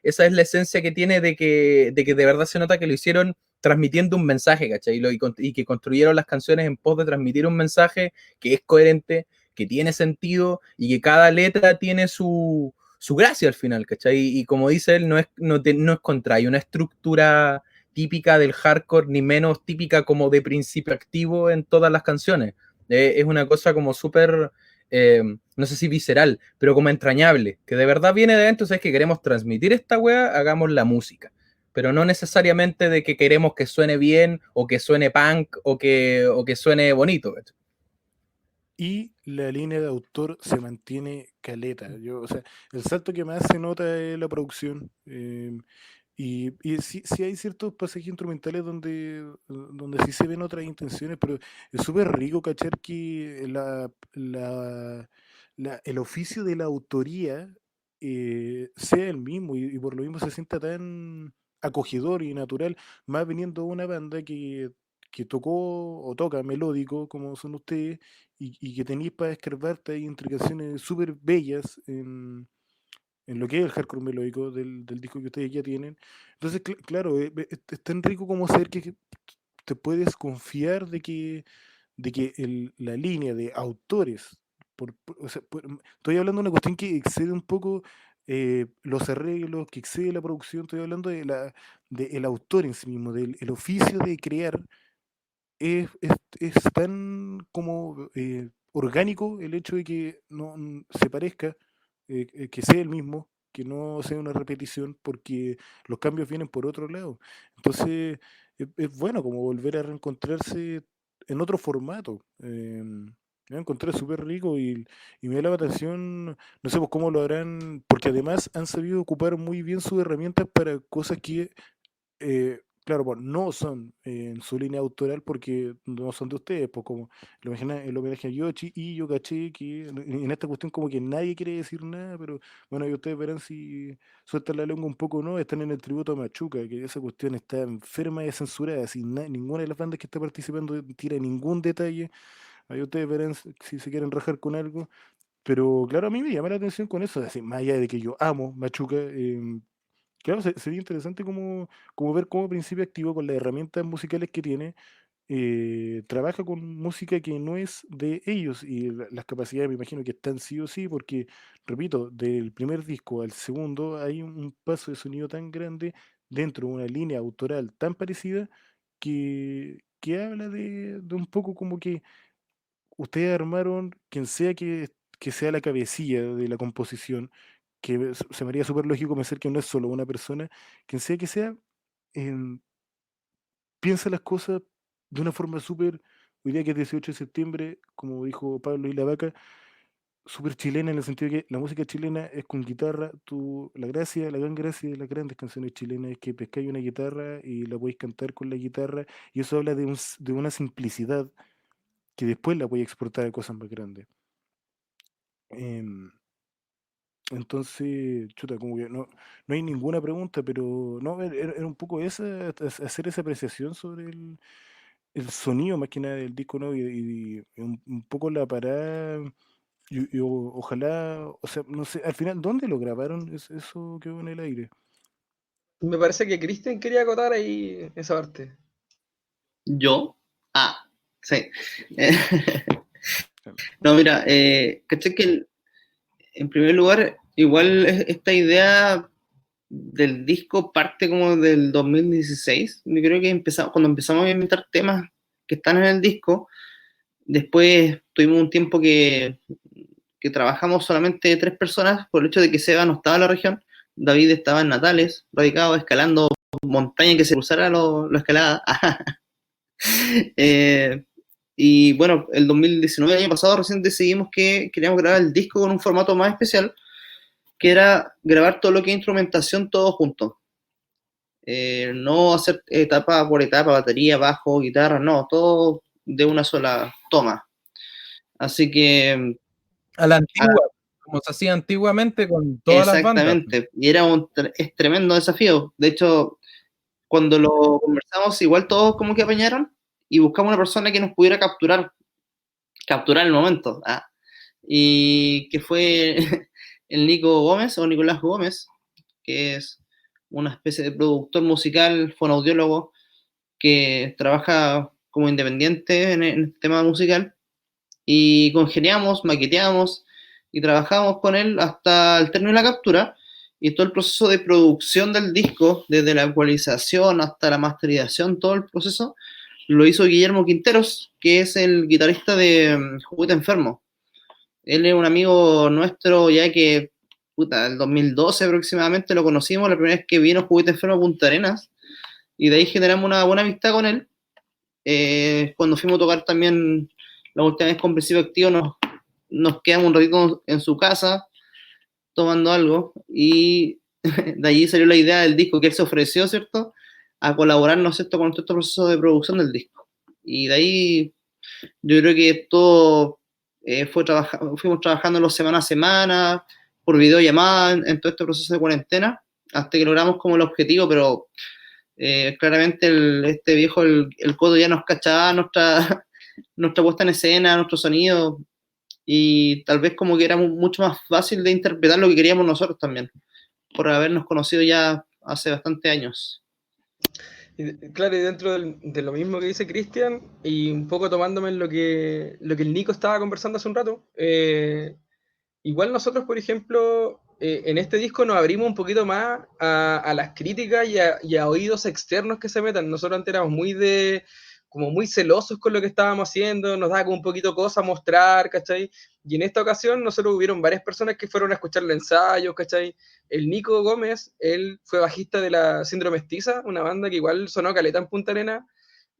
es la esencia que tiene de que de verdad se nota que lo hicieron transmitiendo un mensaje, ¿cachai? Y que construyeron las canciones en pos de transmitir un mensaje que es coherente, que tiene sentido y que cada letra tiene su gracia al final, ¿cachai? Y como dice él, no es contrario, una estructura típica del hardcore, ni menos típica como de principio activo en todas las canciones. Es una cosa como súper, no sé si visceral, pero como entrañable, que de verdad viene de adentro, es que queremos transmitir esta wea, hagamos la música. Pero no necesariamente de que queremos que suene bien, o que suene punk, o que suene bonito. ¿Cachai? y la línea de autor se mantiene caleta. O sea, el salto que más se nota es la producción. Y sí hay ciertos pasajes instrumentales donde sí se ven otras intenciones, pero es súper rico cachar que el oficio de la autoría sea el mismo y por lo mismo se sienta tan acogedor y natural, más viniendo de una banda que tocó o toca melódico, como son ustedes, y que tenéis para escarbarte ahí entre canciones súper bellas en lo que es el hardcore melódico del disco que ustedes ya tienen. Entonces, claro, es tan rico como saber que te puedes confiar de que la línea de autores, o sea, estoy hablando de una cuestión que excede un poco los arreglos, que excede la producción, estoy hablando del autor en sí mismo, del el oficio de crear es tan como orgánico el hecho de que no se parezca, que sea el mismo, que no sea una repetición, porque los cambios vienen por otro lado. Entonces, es bueno como volver a reencontrarse en otro formato. Me encontré súper rico y me da la atención, no sé pues, cómo lo harán, porque además han sabido ocupar muy bien sus herramientas para cosas que claro, pues no son en su línea autoral porque no son de ustedes, pues como el homenaje a Yoshi, y yo caché que en esta cuestión como que nadie quiere decir nada, pero bueno, y ustedes verán si sueltan la lengua un poco o no, están en el tributo a Machuca, que esa cuestión está enferma y censurada, ninguna de las bandas que está participando tira ningún detalle, ahí ustedes verán si se quieren rajar con algo, pero claro, a mí me llama la atención con eso, así, más allá de que yo amo Machuca, claro, sería interesante como ver cómo Principio Activo, con las herramientas musicales que tiene, trabaja con música que no es de ellos y las capacidades me imagino que están sí o sí, porque, repito, del primer disco al segundo hay un paso de sonido tan grande dentro de una línea autoral tan parecida que habla de un poco como que ustedes armaron, quien sea que sea la cabecilla de la composición, que se me haría súper lógico pensar que no es solo una persona, quien sea que sea, em, piensa las cosas de una forma súper, hoy día que es 18 de septiembre, como dijo Pablo y la Vaca, súper chilena en el sentido de que la música chilena es con guitarra, la gran gracia de las grandes canciones chilenas es que pescáis una guitarra y la podéis cantar con la guitarra, y eso habla de una simplicidad que después la podéis exportar a cosas más grandes. Em, entonces, chuta, como que no hay ninguna pregunta, pero no, era un poco hacer esa apreciación sobre el sonido más que nada del disco, ¿no? Y un poco la parada, ojalá, o sea, no sé, al final, ¿dónde lo grabaron? Eso quedó en el aire. Me parece que Cristian quería acotar ahí esa parte. ¿Yo? Ah, sí. No, mira, caché que en primer lugar, igual esta idea del disco parte como del 2016. Yo creo que cuando empezamos a inventar temas que están en el disco. Después tuvimos un tiempo que trabajamos solamente 3 personas por el hecho de que Seba no estaba en la región. David estaba en Natales, radicado, escalando montaña que se cruzara la escalada. Y bueno, el 2019, el año pasado, recién decidimos que queríamos grabar el disco con un formato más especial, que era grabar todo lo que es instrumentación todo junto. No hacer etapa por etapa, batería, bajo, guitarra, no, todo de una sola toma. Así que A la antigua, como se hacía antiguamente con todas las bandas. exactamente, y era es tremendo desafío. De hecho, cuando lo conversamos, igual todos como que apañaron y buscamos una persona que nos pudiera capturar el momento. Y que fue el Nico Gómez o Nicolás Gómez, que es una especie de productor musical, fonoaudiólogo, que trabaja como independiente en el tema musical, y congeniamos, maqueteamos y trabajamos con él hasta el término de la captura, y todo el proceso de producción del disco, desde la ecualización hasta la masterización, todo el proceso lo hizo Guillermo Quinteros, que es el guitarrista de Juguete Enfermo. Él es un amigo nuestro ya que, puta, el 2012 aproximadamente lo conocimos, la primera vez que vino Juguete Enfermo a Punta Arenas, y de ahí generamos una buena amistad con él. Cuando fuimos a tocar también la última vez con Principio Activo, nos quedamos un ratito en su casa tomando algo, y de allí salió la idea del disco, que él se ofreció, ¿cierto?, a colaborarnos, ¿cierto?, con todo este proceso de producción del disco. Y de ahí yo creo que todo fuimos trabajando semana a semana, por videollamada, en todo este proceso de cuarentena, hasta que logramos como el objetivo, pero claramente este viejo, el Coto, ya nos cachaba nuestra puesta en escena, nuestro sonido, y tal vez como que era mucho más fácil de interpretar lo que queríamos nosotros también, por habernos conocido ya hace bastante años. Claro, y dentro de lo mismo que dice Cristian, y un poco tomándome en lo que el Nico estaba conversando hace un rato, igual nosotros, por ejemplo, en este disco nos abrimos un poquito más a las críticas y a oídos externos que se metan. Nosotros antes éramos como muy celosos con lo que estábamos haciendo, nos daba como un poquito cosa mostrar, ¿cachai? Y en esta ocasión nosotros hubieron varias personas que fueron a escuchar el ensayo, ¿cachai? El Nico Gómez, él fue bajista de la Síndrome Mestiza, una banda que igual sonó caleta en Punta Arenas,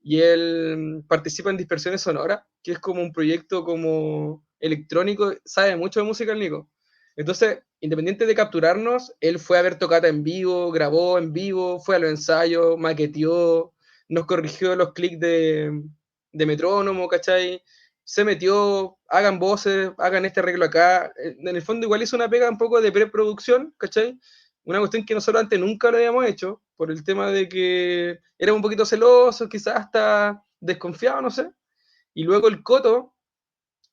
y él participa en Dispersiones Sonoras, que es como un proyecto como electrónico, sabe mucho de música el Nico. Entonces, independiente de capturarnos, él fue a ver tocata en vivo, grabó en vivo, fue a los ensayos, maqueteó, nos corrigió los clics de metrónomo, ¿cachai? Se metió, hagan voces, hagan este arreglo acá. En el fondo igual hizo una pega un poco de preproducción, ¿cachai? Una cuestión que nosotros antes nunca lo habíamos hecho, por el tema de que éramos un poquito celosos, quizás hasta desconfiados, no sé. Y luego el Coto,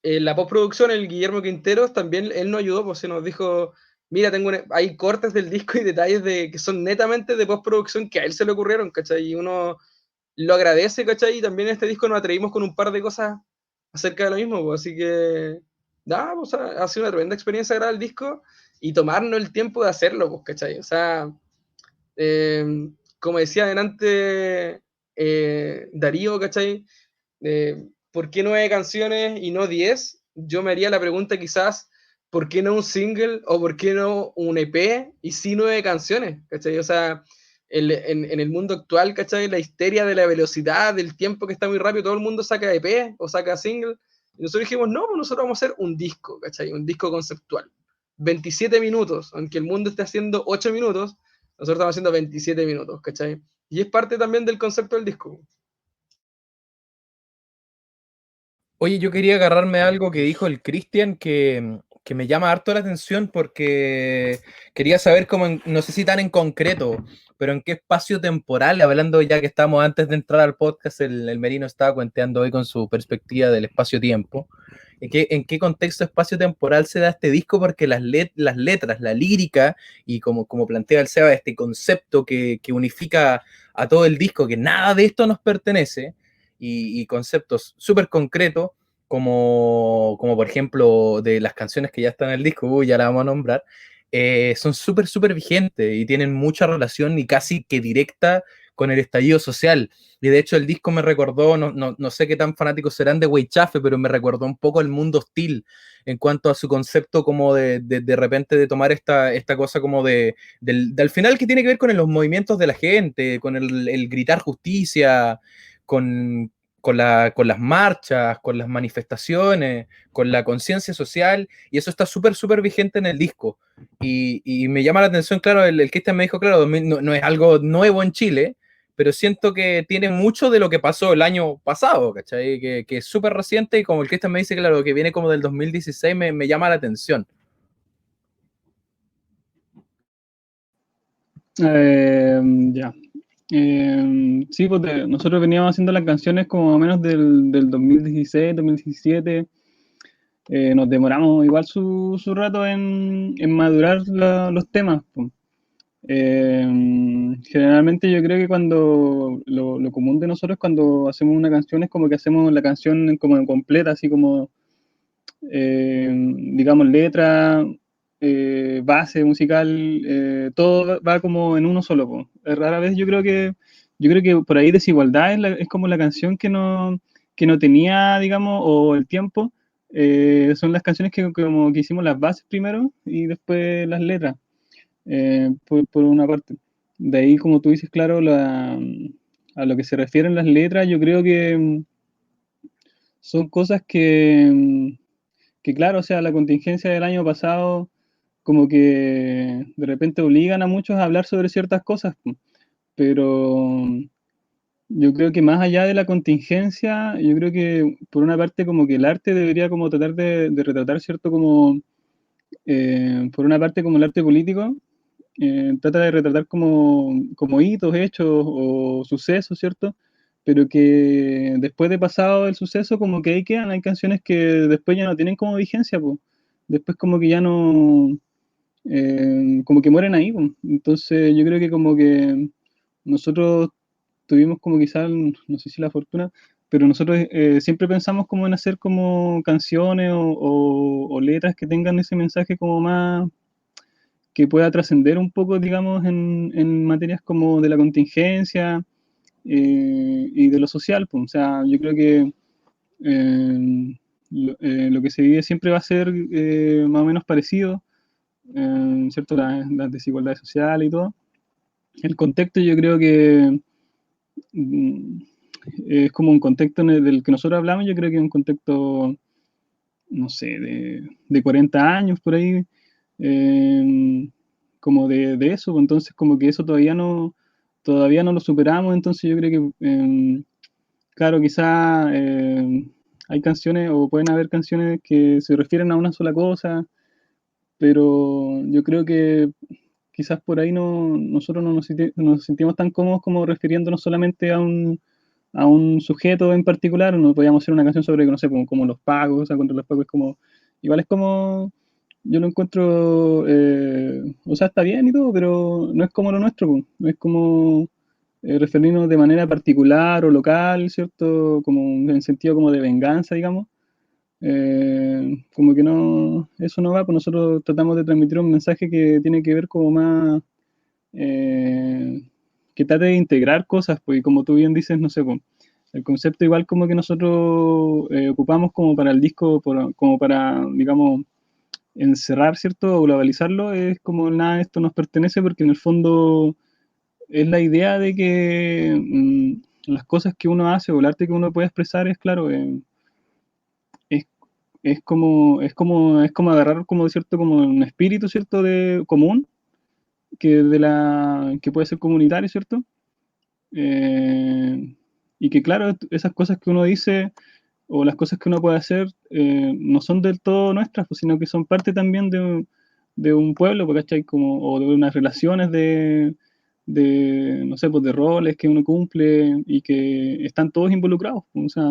en la postproducción, el Guillermo Quinteros, también él nos ayudó, pues se nos dijo, mira, hay cortes del disco y detalles que son netamente de postproducción que a él se le ocurrieron, ¿cachai? Y uno lo agradece, ¿cachai? Y también en este disco nos atrevimos con un par de cosas acerca de lo mismo, pues, así que, nada, pues, ha sido una tremenda experiencia grabar el disco y tomarnos el tiempo de hacerlo, pues, ¿cachai? O sea, como decía adelante Darío, ¿cachai? ¿Por qué 9 canciones y no 10? Yo me haría la pregunta quizás, ¿por qué no un single o por qué no un EP y sí 9 canciones? ¿Cachai? O sea, en el mundo actual, ¿cachai? La histeria de la velocidad, del tiempo que está muy rápido, todo el mundo saca EP o saca single. Y nosotros dijimos, no, pues nosotros vamos a hacer un disco, ¿cachai? Un disco conceptual. 27 minutos, aunque el mundo esté haciendo 8 minutos, nosotros estamos haciendo 27 minutos, ¿cachai? Y es parte también del concepto del disco. Oye, yo quería agarrarme a algo que dijo el Cristian que me llama harto la atención porque quería saber cómo, no sé si tan en concreto, pero en qué espacio temporal, hablando ya que estamos antes de entrar al podcast, el Merino estaba cuenteando hoy con su perspectiva del espacio-tiempo. En qué contexto espacio-temporal se da este disco? Porque las letras, la lírica y como plantea el Seba, este concepto que unifica a todo el disco, que nada de esto nos pertenece, y conceptos súper concretos, como por ejemplo de las canciones que ya están en el disco, ya la vamos a nombrar, son súper vigentes y tienen mucha relación y casi que directa con el estallido social. Y de hecho el disco me recordó, no sé qué tan fanáticos serán de Weichafe, pero me recordó un poco el Mundo Hostil en cuanto a su concepto como de repente de tomar esta cosa como del final, que tiene que ver con los movimientos de la gente, con el gritar justicia, con, con las marchas, con las manifestaciones, con la conciencia social, y eso está súper vigente en el disco. Y me llama la atención, claro, el Cristian me dijo, claro, no es algo nuevo en Chile, pero siento que tiene mucho de lo que pasó el año pasado, ¿cachai? Que es súper reciente, y como el Cristian me dice, claro, que viene como del 2016, me llama la atención. Ya. Sí, pues nosotros veníamos haciendo las canciones como más o menos del 2016, 2017. Nos demoramos igual su rato en madurar los temas, pues. Generalmente yo creo que cuando lo común de nosotros cuando hacemos una canción es como que hacemos la canción como completa, así como digamos letra, base musical, todo va como en uno solo, po. Rara vez yo creo que por ahí Desigualdad es como la canción que no tenía, digamos, o el tiempo. Son las canciones que como que hicimos las bases primero y después las letras, por una parte. De ahí, como tú dices, claro, a lo que se refieren las letras, yo creo que son cosas que claro, o sea, la contingencia del año pasado como que de repente obligan a muchos a hablar sobre ciertas cosas, pero yo creo que más allá de la contingencia, yo creo que por una parte como que el arte debería como tratar de retratar, ¿cierto? Como, por una parte como el arte político, trata de retratar como hitos, hechos o sucesos, ¿cierto? Pero que después de pasado el suceso, como que ahí quedan, hay canciones que después ya no tienen como vigencia, pues. Después como que ya no, como que mueren ahí, pues. Entonces yo creo que como que nosotros tuvimos como quizás, no sé si la fortuna, pero nosotros siempre pensamos como en hacer como canciones o letras que tengan ese mensaje como más que pueda trascender un poco, digamos, en materias como de la contingencia y de lo social, pues. O sea, yo creo que lo que se vive siempre va a ser más o menos parecido, ¿cierto? Las desigualdades sociales y todo. El contexto yo creo que mm, es como un contexto del que nosotros hablamos, yo creo que es un contexto, no sé, de 40 años por ahí, como de eso, pues. Entonces como que eso todavía no lo superamos, entonces yo creo que, claro, quizá hay canciones o pueden haber canciones que se refieren a una sola cosa, pero yo creo que quizás por ahí nosotros no nos sentimos tan cómodos como refiriéndonos solamente a un sujeto en particular. No podíamos hacer una canción sobre, no sé, como los pagos, o sea, contra los pagos es como, igual es como, yo lo encuentro, o sea, está bien y todo, pero no es como lo nuestro, po. No es como referirnos de manera particular o local, ¿cierto? Como en sentido como de venganza, digamos. Como que no, eso no va, pues nosotros tratamos de transmitir un mensaje que tiene que ver como más, eh, que trate de integrar cosas, pues, y como tú bien dices, no sé, pues, el concepto igual como que nosotros ocupamos como para el disco, como para, digamos, encerrar, ¿cierto? O globalizarlo, es como nada, esto nos pertenece porque en el fondo es la idea de que las cosas que uno hace o el arte que uno puede expresar es, claro, es, es como agarrar como, ¿cierto? Como un espíritu, ¿cierto? De común, que puede ser comunitario, ¿cierto? Y que, claro, esas cosas que uno dice o las cosas que uno puede hacer no son del todo nuestras, pues, sino que son parte también de un pueblo, pues, ¿cachai? Como, o de unas relaciones no sé, pues de roles que uno cumple y que están todos involucrados, pues. O sea,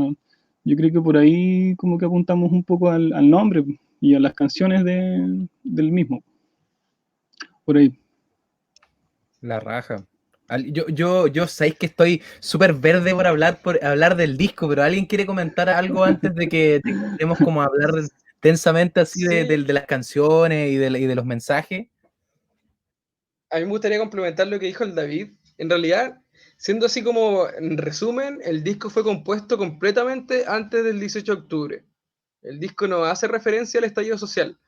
yo creo que por ahí como que apuntamos un poco al nombre, pues, y a las canciones del mismo. Por ahí. La raja. Yo sabéis que estoy súper verde por hablar del disco, pero ¿alguien quiere comentar algo antes de que entremos como a hablar tensamente así Sí. de las canciones y de los mensajes? A mí me gustaría complementar lo que dijo el David. En realidad, siendo así como en resumen, el disco fue compuesto completamente antes del 18 de octubre. El disco no hace referencia al estallido social,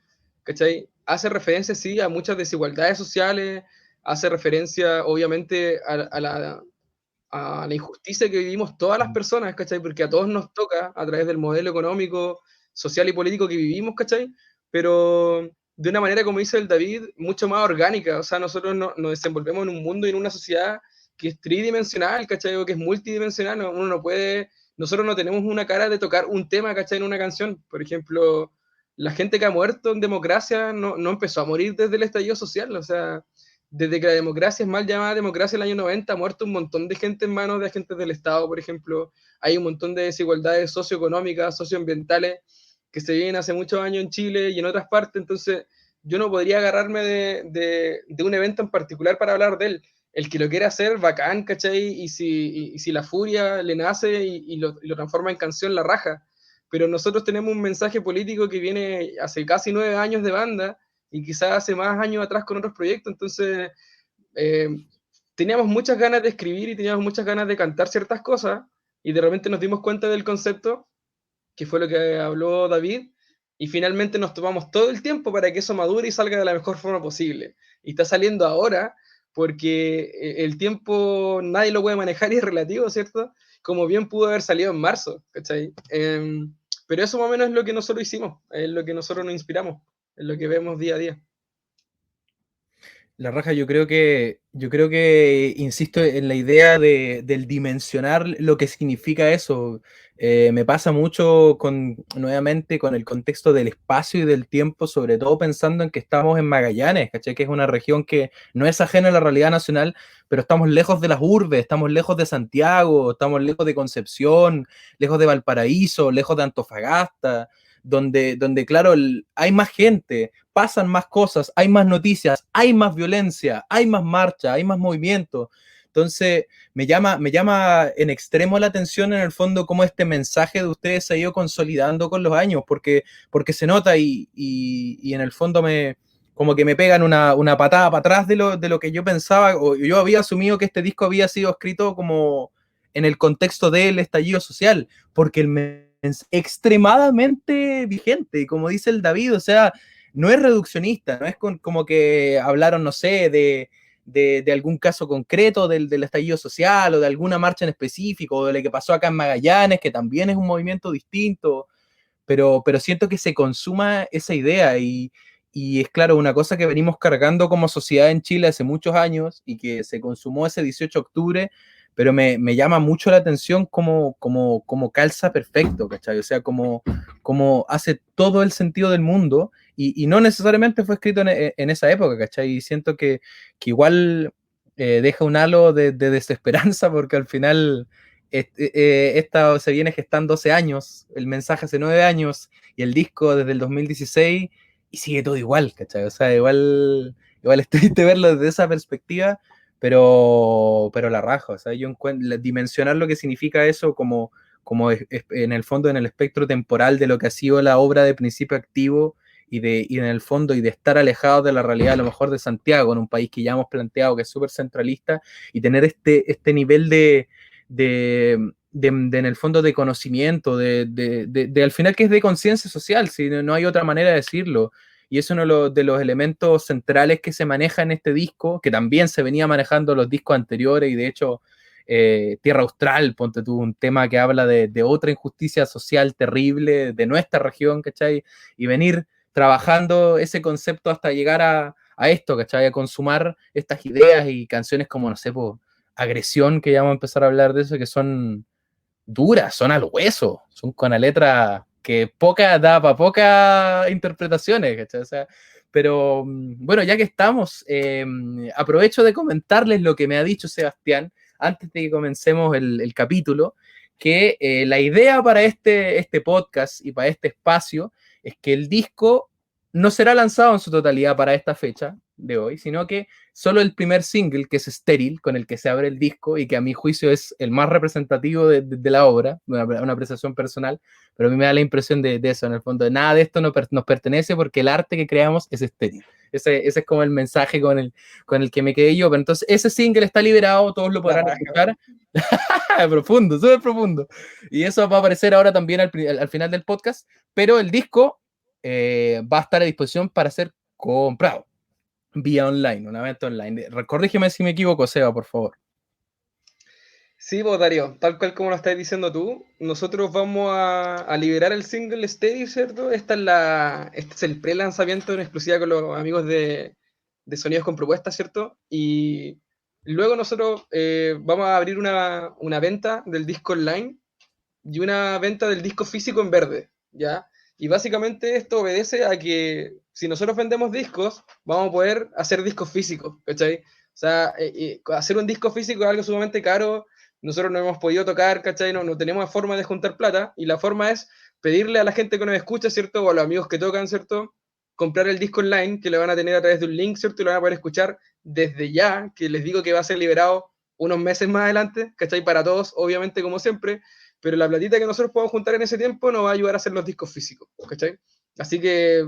¿cachai? Hace referencia, sí, a muchas desigualdades sociales, hace referencia, obviamente, a la injusticia que vivimos todas las personas, ¿cachai? Porque a todos nos toca a través del modelo económico, social y político que vivimos, ¿cachai? Pero de una manera, como dice el David, mucho más orgánica. O sea, nosotros nos desenvolvemos en un mundo y en una sociedad que es tridimensional, ¿cachai? O que es multidimensional. Uno no puede, nosotros no tenemos una cara de tocar un tema, ¿cachai? En una canción. Por ejemplo, la gente que ha muerto en democracia no empezó a morir desde el estallido social. O sea, desde que la democracia es mal llamada democracia en el año 90, ha muerto un montón de gente en manos de agentes del Estado, por ejemplo. Hay un montón de desigualdades socioeconómicas, socioambientales, que se viven hace muchos años en Chile y en otras partes. Entonces, yo no podría agarrarme de un evento en particular para hablar de él. El que lo quiera hacer, bacán, ¿cachai? Y si la furia le nace y lo transforma en canción, la raja. Pero nosotros tenemos un mensaje político que viene hace casi 9 años de banda y quizás hace más años atrás con otros proyectos. Entonces, eh, teníamos muchas ganas de escribir y teníamos muchas ganas de cantar ciertas cosas y de repente nos dimos cuenta del concepto, que fue lo que habló David, y finalmente nos tomamos todo el tiempo para que eso madure y salga de la mejor forma posible. Y está saliendo ahora porque el tiempo nadie lo puede manejar y es relativo, ¿cierto? Como bien pudo haber salido en marzo, ¿cachai? Pero eso más o menos es lo que nosotros hicimos, es lo que nosotros nos inspiramos, es lo que vemos día a día. La raja, yo creo que insisto en la idea del dimensionar lo que significa eso. Me pasa mucho nuevamente con el contexto del espacio y del tiempo, sobre todo pensando en que estamos en Magallanes, ¿cachai? Que es una región que no es ajena a la realidad nacional, pero estamos lejos de las urbes, estamos lejos de Santiago, estamos lejos de Concepción, lejos de Valparaíso, lejos de Antofagasta, donde claro, hay más gente, pasan más cosas, hay más noticias, hay más violencia, hay más marcha, hay más movimiento. Entonces, me llama en extremo la atención en el fondo cómo este mensaje de ustedes se ha ido consolidando con los años, porque se nota y en el fondo como que me pegan una patada para atrás de lo que yo pensaba, o yo había asumido que este disco había sido escrito como en el contexto del estallido social, porque es extremadamente vigente, como dice el David, o sea, no es reduccionista, no es como que hablaron, no sé, de algún caso concreto del estallido social o de alguna marcha en específico o de lo que pasó acá en Magallanes, que también es un movimiento distinto, pero siento que se consuma esa idea y es claro, una cosa que venimos cargando como sociedad en Chile hace muchos años y que se consumó ese 18 de octubre, pero me llama mucho la atención como calza perfecto, ¿cachai? O sea, como hace todo el sentido del mundo y no necesariamente fue escrito en esa época, ¿cachai? Y siento que igual deja un halo de desesperanza porque al final esta se viene gestando 12 años, el mensaje hace 9 años y el disco desde el 2016 y sigue todo igual, ¿cachai? O sea, igual es triste verlo desde esa perspectiva, pero la raja, o sea, yo encuentro, dimensionar lo que significa eso como en el fondo en el espectro temporal de lo que ha sido la obra de Principio Activo y en el fondo y de estar alejados de la realidad a lo mejor de Santiago, en un país que ya hemos planteado que es súper centralista, y tener este nivel de en el fondo de conocimiento, de al final que es de conciencia social, si no hay otra manera de decirlo. Y es uno de los elementos centrales que se maneja en este disco, que también se venía manejando en los discos anteriores, y de hecho Tierra Austral, ponte tú, un tema que habla de otra injusticia social terrible de nuestra región, ¿cachai? Y venir trabajando ese concepto hasta llegar a esto, ¿cachai? A consumar estas ideas y canciones como, no sé, po, Agresión, que ya vamos a empezar a hablar de eso, que son duras, son al hueso, son con la letra que da para pocas interpretaciones, ¿cachai? O sea, pero bueno, ya que estamos, aprovecho de comentarles lo que me ha dicho Sebastián antes de que comencemos el capítulo, que la idea para este podcast y para este espacio es que el disco no será lanzado en su totalidad para esta fecha de hoy, sino que solo el primer single, que es Estéril, con el que se abre el disco y que a mi juicio es el más representativo de la obra, una apreciación personal, pero a mí me da la impresión de eso, en el fondo, de nada de esto nos pertenece porque el arte que creamos es estéril. Ese es como el mensaje con el que me quedé yo, pero entonces ese single está liberado, todos lo podrán escuchar. Profundo, súper profundo. Y eso va a aparecer ahora también al final del podcast, pero el disco va a estar a disposición para ser comprado vía online, una venta online. Corrígeme si me equivoco, Seba, por favor. Sí, pues Darío, tal cual como lo estás diciendo tú, nosotros vamos a liberar el single Steady, ¿cierto? Este es el pre-lanzamiento en exclusiva con los amigos de Sonidos con Propuestas, ¿cierto? Y luego nosotros vamos a abrir una venta del disco online y una venta del disco físico en verde, ¿ya? Y básicamente esto obedece a que si nosotros vendemos discos, vamos a poder hacer discos físicos, ¿cachai? O sea, hacer un disco físico es algo sumamente caro, nosotros no hemos podido tocar, ¿cachai? No tenemos forma de juntar plata, y la forma es pedirle a la gente que nos escucha, ¿cierto? O a los amigos que tocan, ¿cierto? Comprar el disco online, que lo van a tener a través de un link, ¿cierto? Y lo van a poder escuchar desde ya, que les digo que va a ser liberado unos meses más adelante, ¿cachai? Para todos, obviamente, como siempre, pero la platita que nosotros podemos juntar en ese tiempo nos va a ayudar a hacer los discos físicos, ¿cachai? Así que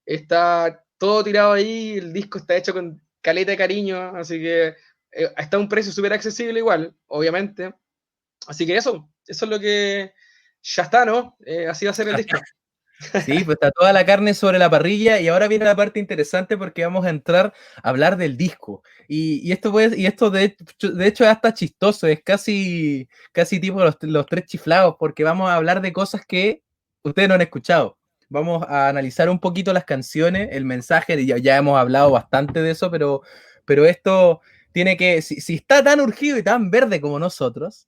está todo tirado ahí, el disco está hecho con caleta de cariño, así que está a un precio súper accesible igual, obviamente. Así que eso es lo que ya está, ¿no? Así va a ser el disco. Sí, pues está toda la carne sobre la parrilla y ahora viene la parte interesante porque vamos a entrar a hablar del disco. Y esto de hecho es hasta chistoso, es casi tipo los tres chiflados, porque vamos a hablar de cosas que ustedes no han escuchado. Vamos a analizar un poquito las canciones, el mensaje, ya hemos hablado bastante de eso, pero esto tiene que, si está tan urgido y tan verde como nosotros,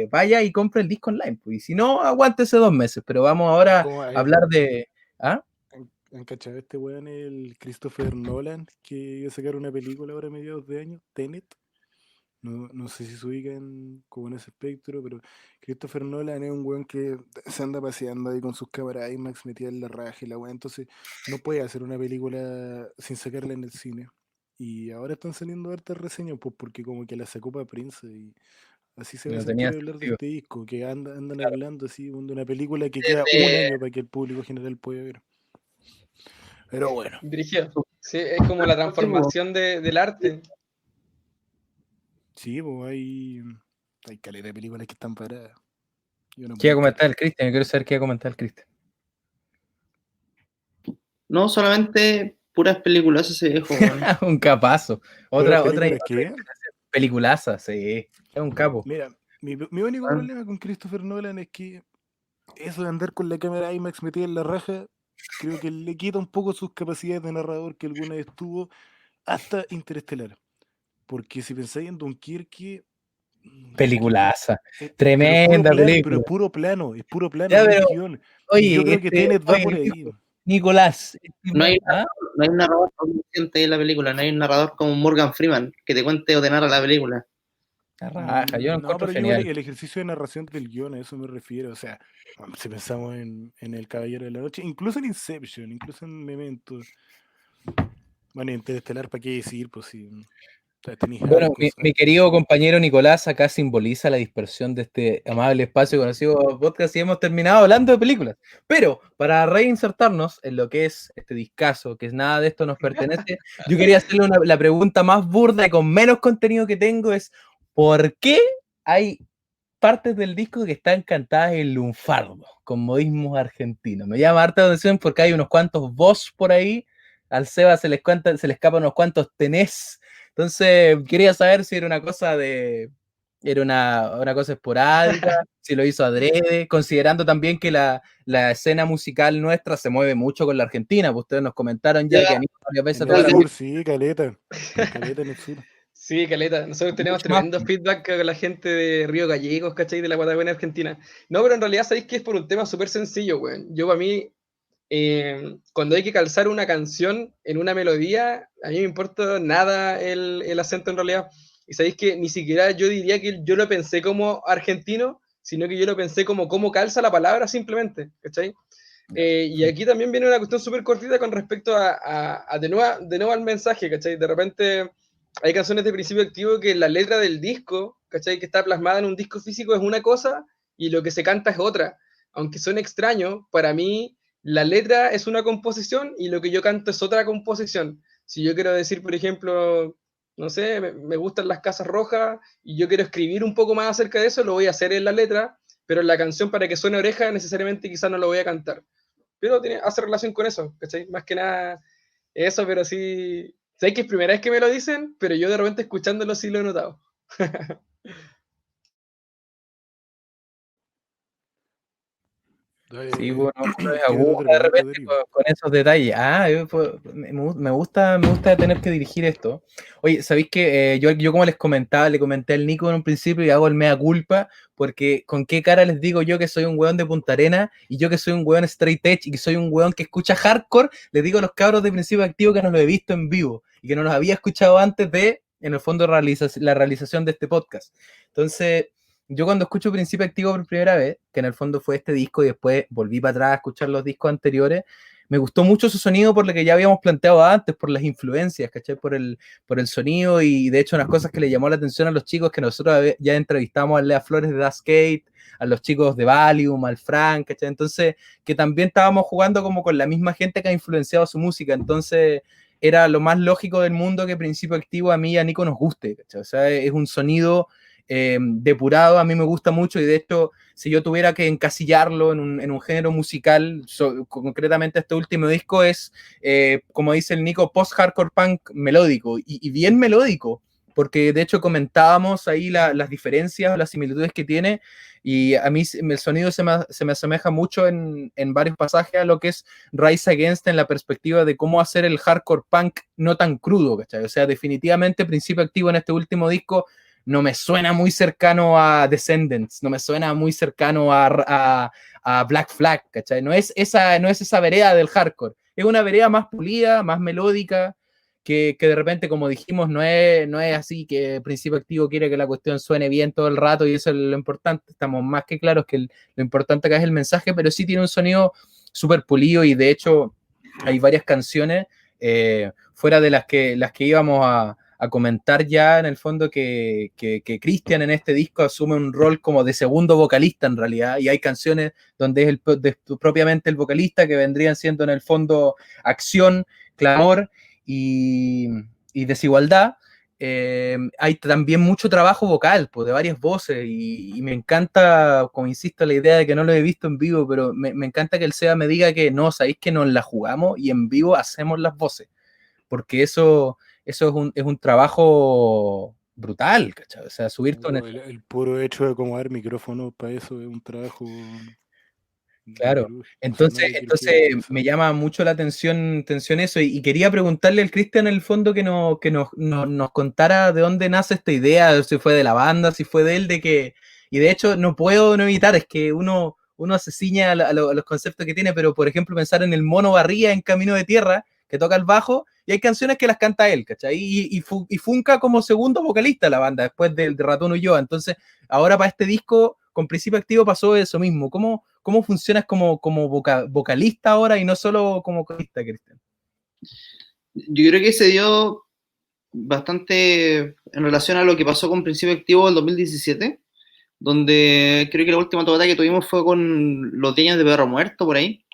vaya y compre el disco online. Pues, y si no, aguántese 2 meses. Pero vamos ahora a hablar de... ¿Ah? ¿Han cachado este weón, el Christopher Nolan, que iba a sacar una película ahora a mediados de año, Tenet? No sé si se ubican como en ese espectro, pero Christopher Nolan es un weón que se anda paseando ahí con sus cámaras IMAX metidas en la raja y la weón, entonces no puede hacer una película sin sacarla en el cine. Y ahora están saliendo hartas reseñas, pues porque como que la sacó para Prince y así se va a No sentir tenía hablar de sentido. este disco, que andan hablando así de una película que queda Desde- un año para que el público general pueda ver. Pero bueno. Dirigido. Sí, es como la transformación del arte. Sí, pues hay caleta de películas que están paradas. Yo no ¿Qué iba a puedo comentar el Cristian? Yo quiero saber qué iba a comentar el Cristian. No solamente puras películas ese viejo, weón. Un capazo. ¿Pero Otra películas qué? peliculaza, sí. Es un capo. Mira, mi único problema con Christopher Nolan es que eso de andar con la cámara IMAX metida en la raja, creo que le quita un poco sus capacidades de narrador que alguna vez tuvo hasta Interestelar. Porque si pensáis en Dunkerque, es que Peliculaza. pero Tremenda película. es puro plano, Ya, no es pero, guión. Y yo oye, creo que Tenet va por ahí. Nicolás. No hay, ¿Ah? no hay un narrador omnisciente en la película, no hay un narrador como Morgan Freeman que te cuente o te narra la película. La raja, yo lo No, encuentro pero yo genial. el ejercicio de narración del guión, a eso me refiero. O sea, si pensamos en El Caballero de la Noche, incluso en Inception, incluso en Memento. Bueno, Interestelar, ¿para qué decir? Pues sí. Bueno, mi querido compañero Nicolás acá simboliza la dispersión de este amable espacio conocido podcast y hemos terminado hablando de películas. Pero para reinsertarnos en lo que es este discazo, que nada de esto nos pertenece, yo quería hacerle la pregunta más burda y con menos contenido que tengo es ¿por qué hay partes del disco que están cantadas en lunfardo, con modismos argentinos? Me llama harta atención porque hay unos cuantos vos por ahí, al Seba se le escapan unos cuantos tenés. Entonces, quería saber si era una cosa una cosa esporádica, si lo hizo adrede, considerando también que la escena musical nuestra se mueve mucho con la Argentina, pues ustedes nos comentaron ya que han ido varias veces a tocar sur, sí, caleta en el sur. Sí, caleta. Nosotros tenemos tremendo feedback con la gente de Río Gallegos, ¿cachai? De la Patagonia Argentina. No, pero en realidad sabéis que es por un tema súper sencillo, weón. Yo, para mí, cuando hay que calzar una canción en una melodía, a mí me importa nada el acento en realidad. Y sabéis que ni siquiera yo diría que yo lo pensé como argentino, sino que yo lo pensé como cómo calza la palabra simplemente, ¿cachai? Y aquí también viene una cuestión súper cortita con respecto a de nuevo al mensaje, ¿cachai? De repente hay canciones de Principio Activo que la letra del disco, ¿cachai? Que está plasmada en un disco físico es una cosa y lo que se canta es otra. Aunque suene extraño, para mí la letra es una composición y lo que yo canto es otra composición. Si yo quiero decir, por ejemplo, no sé, me gustan las casas rojas y yo quiero escribir un poco más acerca de eso, lo voy a hacer en la letra, pero en la canción para que suene oreja necesariamente quizás no lo voy a cantar. Pero hace relación con eso, ¿cachai? Más que nada eso, pero sí, sé que es primera vez que me lo dicen, pero yo de repente escuchándolo sí lo he notado. Sí, bueno, uno es agudo de repente con esos detalles. Me gusta tener que dirigir esto. Oye, ¿sabéis que yo como les comentaba, le comenté al Nico en un principio y hago el mea culpa, porque con qué cara les digo yo que soy un weón de Punta Arena y yo que soy un weón straight edge y que soy un weón que escucha hardcore, les digo a los cabros de Principio Activo que no los he visto en vivo y que no los había escuchado antes de, en el fondo, la realización de este podcast. Entonces, yo cuando escucho Principio Activo por primera vez, que en el fondo fue este disco y después volví para atrás a escuchar los discos anteriores, me gustó mucho su sonido por lo que ya habíamos planteado antes, por las influencias, ¿cachai? Por el sonido y de hecho unas cosas que le llamó la atención a los chicos que nosotros ya entrevistamos a Lea Flores de Das Skate, a los chicos de Valium, al Frank, ¿cachai? Entonces, que también estábamos jugando como con la misma gente que ha influenciado su música, entonces era lo más lógico del mundo que Principio Activo a mí y a Nico nos guste, ¿cachai? O sea, es un sonido depurado, a mí me gusta mucho y de hecho si yo tuviera que encasillarlo en un género musical, concretamente este último disco es, como dice el Nico, post-hardcore punk melódico y bien melódico, porque de hecho comentábamos ahí las diferencias, las similitudes que tiene y a mí el sonido se me asemeja mucho en varios pasajes a lo que es Rise Against en la perspectiva de cómo hacer el hardcore punk no tan crudo, ¿cachai? O sea, definitivamente Principio Activo en este último disco no me suena muy cercano a Descendants, no me suena muy cercano a Black Flag, ¿cachai? No es esa vereda del hardcore, es una vereda más pulida, más melódica, que de repente, como dijimos, no es así que Principio Activo quiere que la cuestión suene bien todo el rato y eso es lo importante, estamos más que claros que lo importante acá es el mensaje, pero sí tiene un sonido súper pulido y de hecho hay varias canciones fuera de las que íbamos a comentar ya en el fondo que Cristian en este disco asume un rol como de segundo vocalista en realidad y hay canciones donde es propiamente el vocalista que vendrían siendo en el fondo Acción, Clamor y Desigualdad. Hay también mucho trabajo vocal pues, de varias voces y me encanta, como insisto, la idea de que no lo he visto en vivo, pero me encanta que el Seba me diga que no, sabéis que nos la jugamos y en vivo hacemos las voces, porque eso es un trabajo brutal, ¿cachai? O sea, subir todo el puro hecho de acomodar micrófonos para eso es un trabajo. Claro, entonces me llama mucho la atención eso y quería preguntarle al Cristian en el fondo que nos contara de dónde nace esta idea, si fue de la banda, si fue de él, y de hecho no puedo no evitar, es que uno se ciña a los conceptos que tiene, pero por ejemplo pensar en el Mono Barría en Camino de Tierra, que toca el bajo, y hay canciones que las canta él, ¿cachai? Y funca como segundo vocalista la banda, después de Ratón Ulloa, entonces ahora para este disco, con Principio Activo pasó eso mismo, ¿Cómo funcionas como vocalista ahora y no solo como vocalista, Cristian? Yo creo que se dio bastante en relación a lo que pasó con Principio Activo del 2017, donde creo que la última tocata que tuvimos fue con los 10 años de Perro Muerto, por ahí,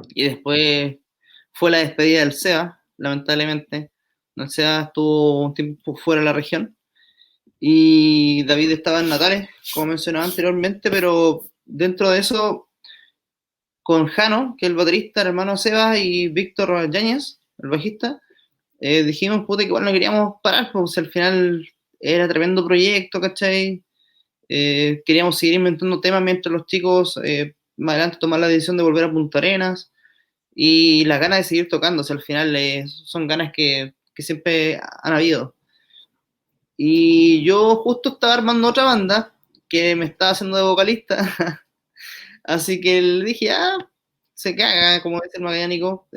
y después fue la despedida del SEA, lamentablemente. El SEA estuvo un tiempo fuera de la región, y David estaba en Natales, como mencionaba anteriormente, pero dentro de eso, con Jano, que es el baterista, el hermano de Seba, y Víctor Yáñez, el bajista, dijimos, puta, que igual no queríamos parar, pues al final era tremendo proyecto, ¿cachai? Queríamos seguir inventando temas mientras los chicos más adelante toman la decisión de volver a Punta Arenas, y las ganas de seguir tocando, o sea, al final son ganas que siempre han habido. Y yo justo estaba armando otra banda que me estaba haciendo de vocalista, así que le dije, se caga, como dice el Magallánico,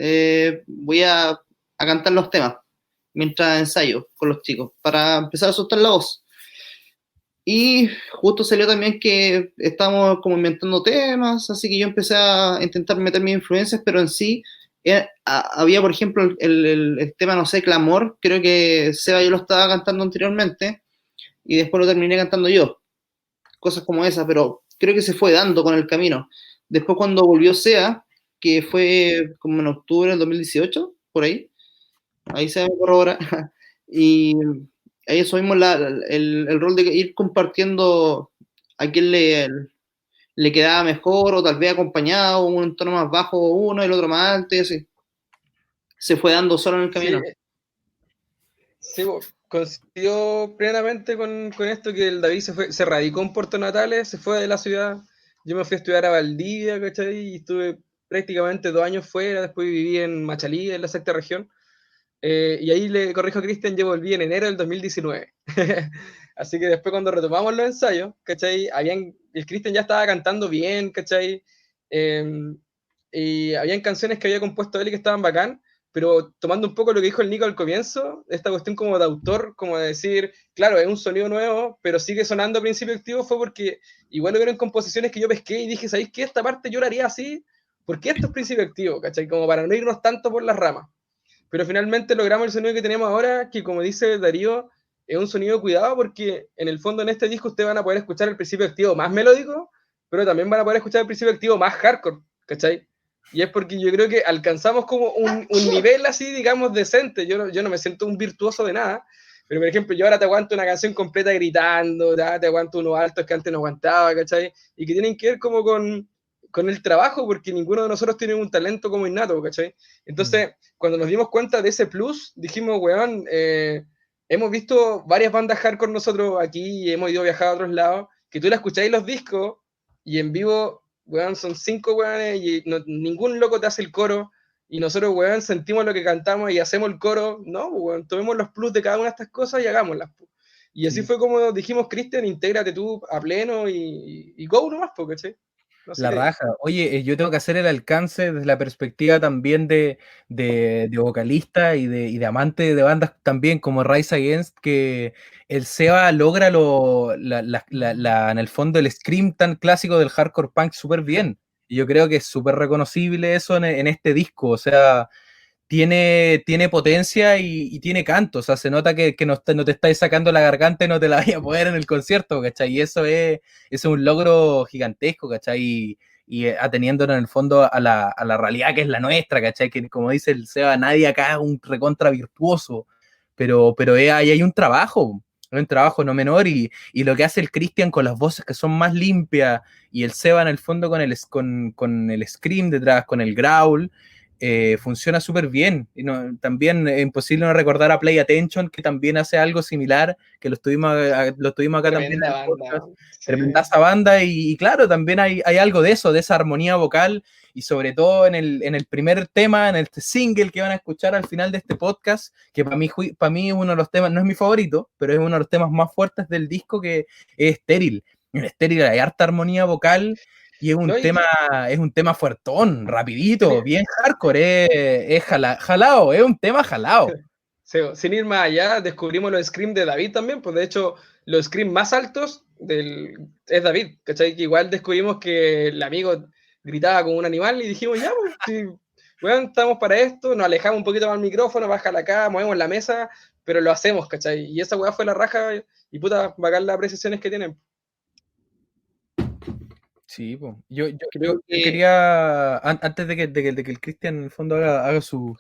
voy a cantar los temas mientras ensayo con los chicos, para empezar a soltar la voz. Y justo salió también que estábamos como inventando temas, así que yo empecé a intentar meter mis influencias, pero en sí había, por ejemplo, el tema, no sé, Clamor, creo que Seba yo lo estaba cantando anteriormente, y después lo terminé cantando yo. Cosas como esas, pero creo que se fue dando con el camino. Después cuando volvió Seba, que fue como en octubre del 2018, por ahí se me corrobora, y ahí asumimos el rol de ir compartiendo a quién le quedaba mejor, o tal vez acompañado, un tono más bajo uno, el otro más alto, y así. Se fue dando solo en el camino. Sí, coincidió plenamente con esto, que el David se radicó en Puerto Natales, se fue de la ciudad. Yo me fui a estudiar a Valdivia, ¿cachai? Y estuve prácticamente 2 años fuera, después viví en Machalí, en la sexta región. Y ahí le corrijo a Cristian, yo volví en enero del 2019. Así que después cuando retomamos los ensayos, ¿cachai? El Cristian ya estaba cantando bien, ¿cachai? Y habían canciones que había compuesto él y que estaban bacán, pero tomando un poco lo que dijo el Nico al comienzo, esta cuestión como de autor, como de decir, claro, es un sonido nuevo, pero sigue sonando a Principio Activo, fue porque igual hubieron composiciones que yo pesqué y dije, ¿sabéis qué? Esta parte yo la haría así, porque esto es Principio Activo, ¿cachai? Como para no irnos tanto por las ramas. Pero finalmente logramos el sonido que tenemos ahora, que como dice Darío, es un sonido cuidado, porque en el fondo en este disco ustedes van a poder escuchar el Principio Activo más melódico, pero también van a poder escuchar el Principio Activo más hardcore, ¿cachai? Y es porque yo creo que alcanzamos como un nivel así, digamos, decente. Yo no me siento un virtuoso de nada, pero por ejemplo, yo ahora te aguanto una canción completa gritando, te aguanto unos altos que antes no aguantaba, ¿cachai? Y que tienen que ver como con el trabajo, porque ninguno de nosotros tiene un talento como innato, ¿cachai? Entonces, cuando nos dimos cuenta de ese plus, dijimos, weón, hemos visto varias bandas hardcore nosotros aquí, y hemos ido a viajar a otros lados, que tú la escucháis los discos, y en vivo, weón, son 5 weones, y ningún loco te hace el coro, y nosotros, weón, sentimos lo que cantamos y hacemos el coro. No, weón, tomemos los plus de cada una de estas cosas y hagámoslas. Y así fue como dijimos, Cristian, intégrate tú a pleno y go nomás, ¿cachai? No sé La qué. raja. Oye, yo tengo que hacer el alcance desde la perspectiva también de vocalista y de amante de bandas también, como Rise Against, que el Seba logra en el fondo el scream tan clásico del hardcore punk súper bien. Y yo creo que es súper reconocible eso en este disco. O sea, tiene potencia y tiene canto, o sea, se nota que no te estáis sacando la garganta y no te la vayas a poder en el concierto, ¿cachai? Y eso es un logro gigantesco, ¿cachai? Y ateniéndonos en el fondo a la realidad que es la nuestra, ¿cachai? Que como dice el Seba, nadie acá es un recontra virtuoso, pero ahí hay un trabajo no menor, y lo que hace el Cristian con las voces que son más limpias, y el Seba en el fondo con el scream detrás, con el growl, funciona súper bien. Y también es imposible no recordar a Play Attention, que también hace algo similar, que lo estuvimos acá también en el podcast. Tremenda esa banda, y claro, también hay algo de eso, de esa armonía vocal, y sobre todo en el primer tema, en el single que van a escuchar al final de este podcast, que para mí uno de los temas, no es mi favorito, pero es uno de los temas más fuertes del disco, que es Estéril. En Estéril hay harta armonía vocal, y es un tema fuertón, rapidito, bien hardcore, es jalado, es un tema jalado. Sí, sin ir más allá, descubrimos los screams de David también, pues de hecho, los screams más altos es David, ¿cachai? Que igual descubrimos que el amigo gritaba como un animal y dijimos, ya, pues, sí, weón, estamos para esto, nos alejamos un poquito más el micrófono, bájala acá, movemos la mesa, pero lo hacemos, ¿cachai? Y esa weá fue la raja, y puta, bacán las apreciaciones que tienen. Sí, po. Yo Creo que quería, antes de que el Cristian en el fondo haga su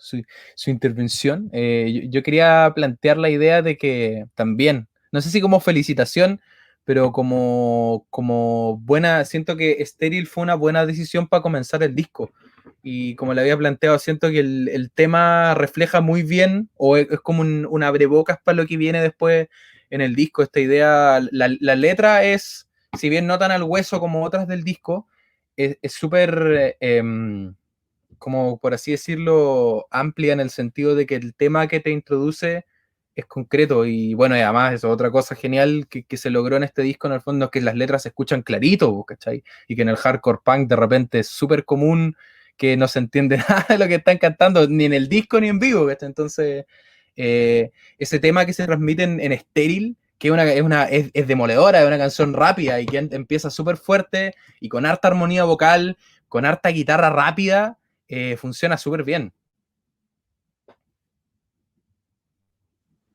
intervención, yo quería plantear la idea de que también, no sé si como felicitación, pero como buena, siento que Estéril fue una buena decisión para comenzar el disco. Y como le había planteado, siento que el tema refleja muy bien, o es como un abrebocas para lo que viene después en el disco. Esta idea, la letra es, si bien no tan al hueso como otras del disco, es súper, como por así decirlo, amplia en el sentido de que el tema que te introduce es concreto. Y bueno, y además eso, otra cosa genial que se logró en este disco en el fondo es que las letras se escuchan clarito, ¿cachai? Y que en el hardcore punk de repente es súper común que no se entiende nada de lo que están cantando, ni en el disco ni en vivo, ¿cachai? Entonces, ese tema que se transmite en Estéril, que es demoledora, es una canción rápida y que empieza súper fuerte y con harta armonía vocal, con harta guitarra rápida, funciona súper bien.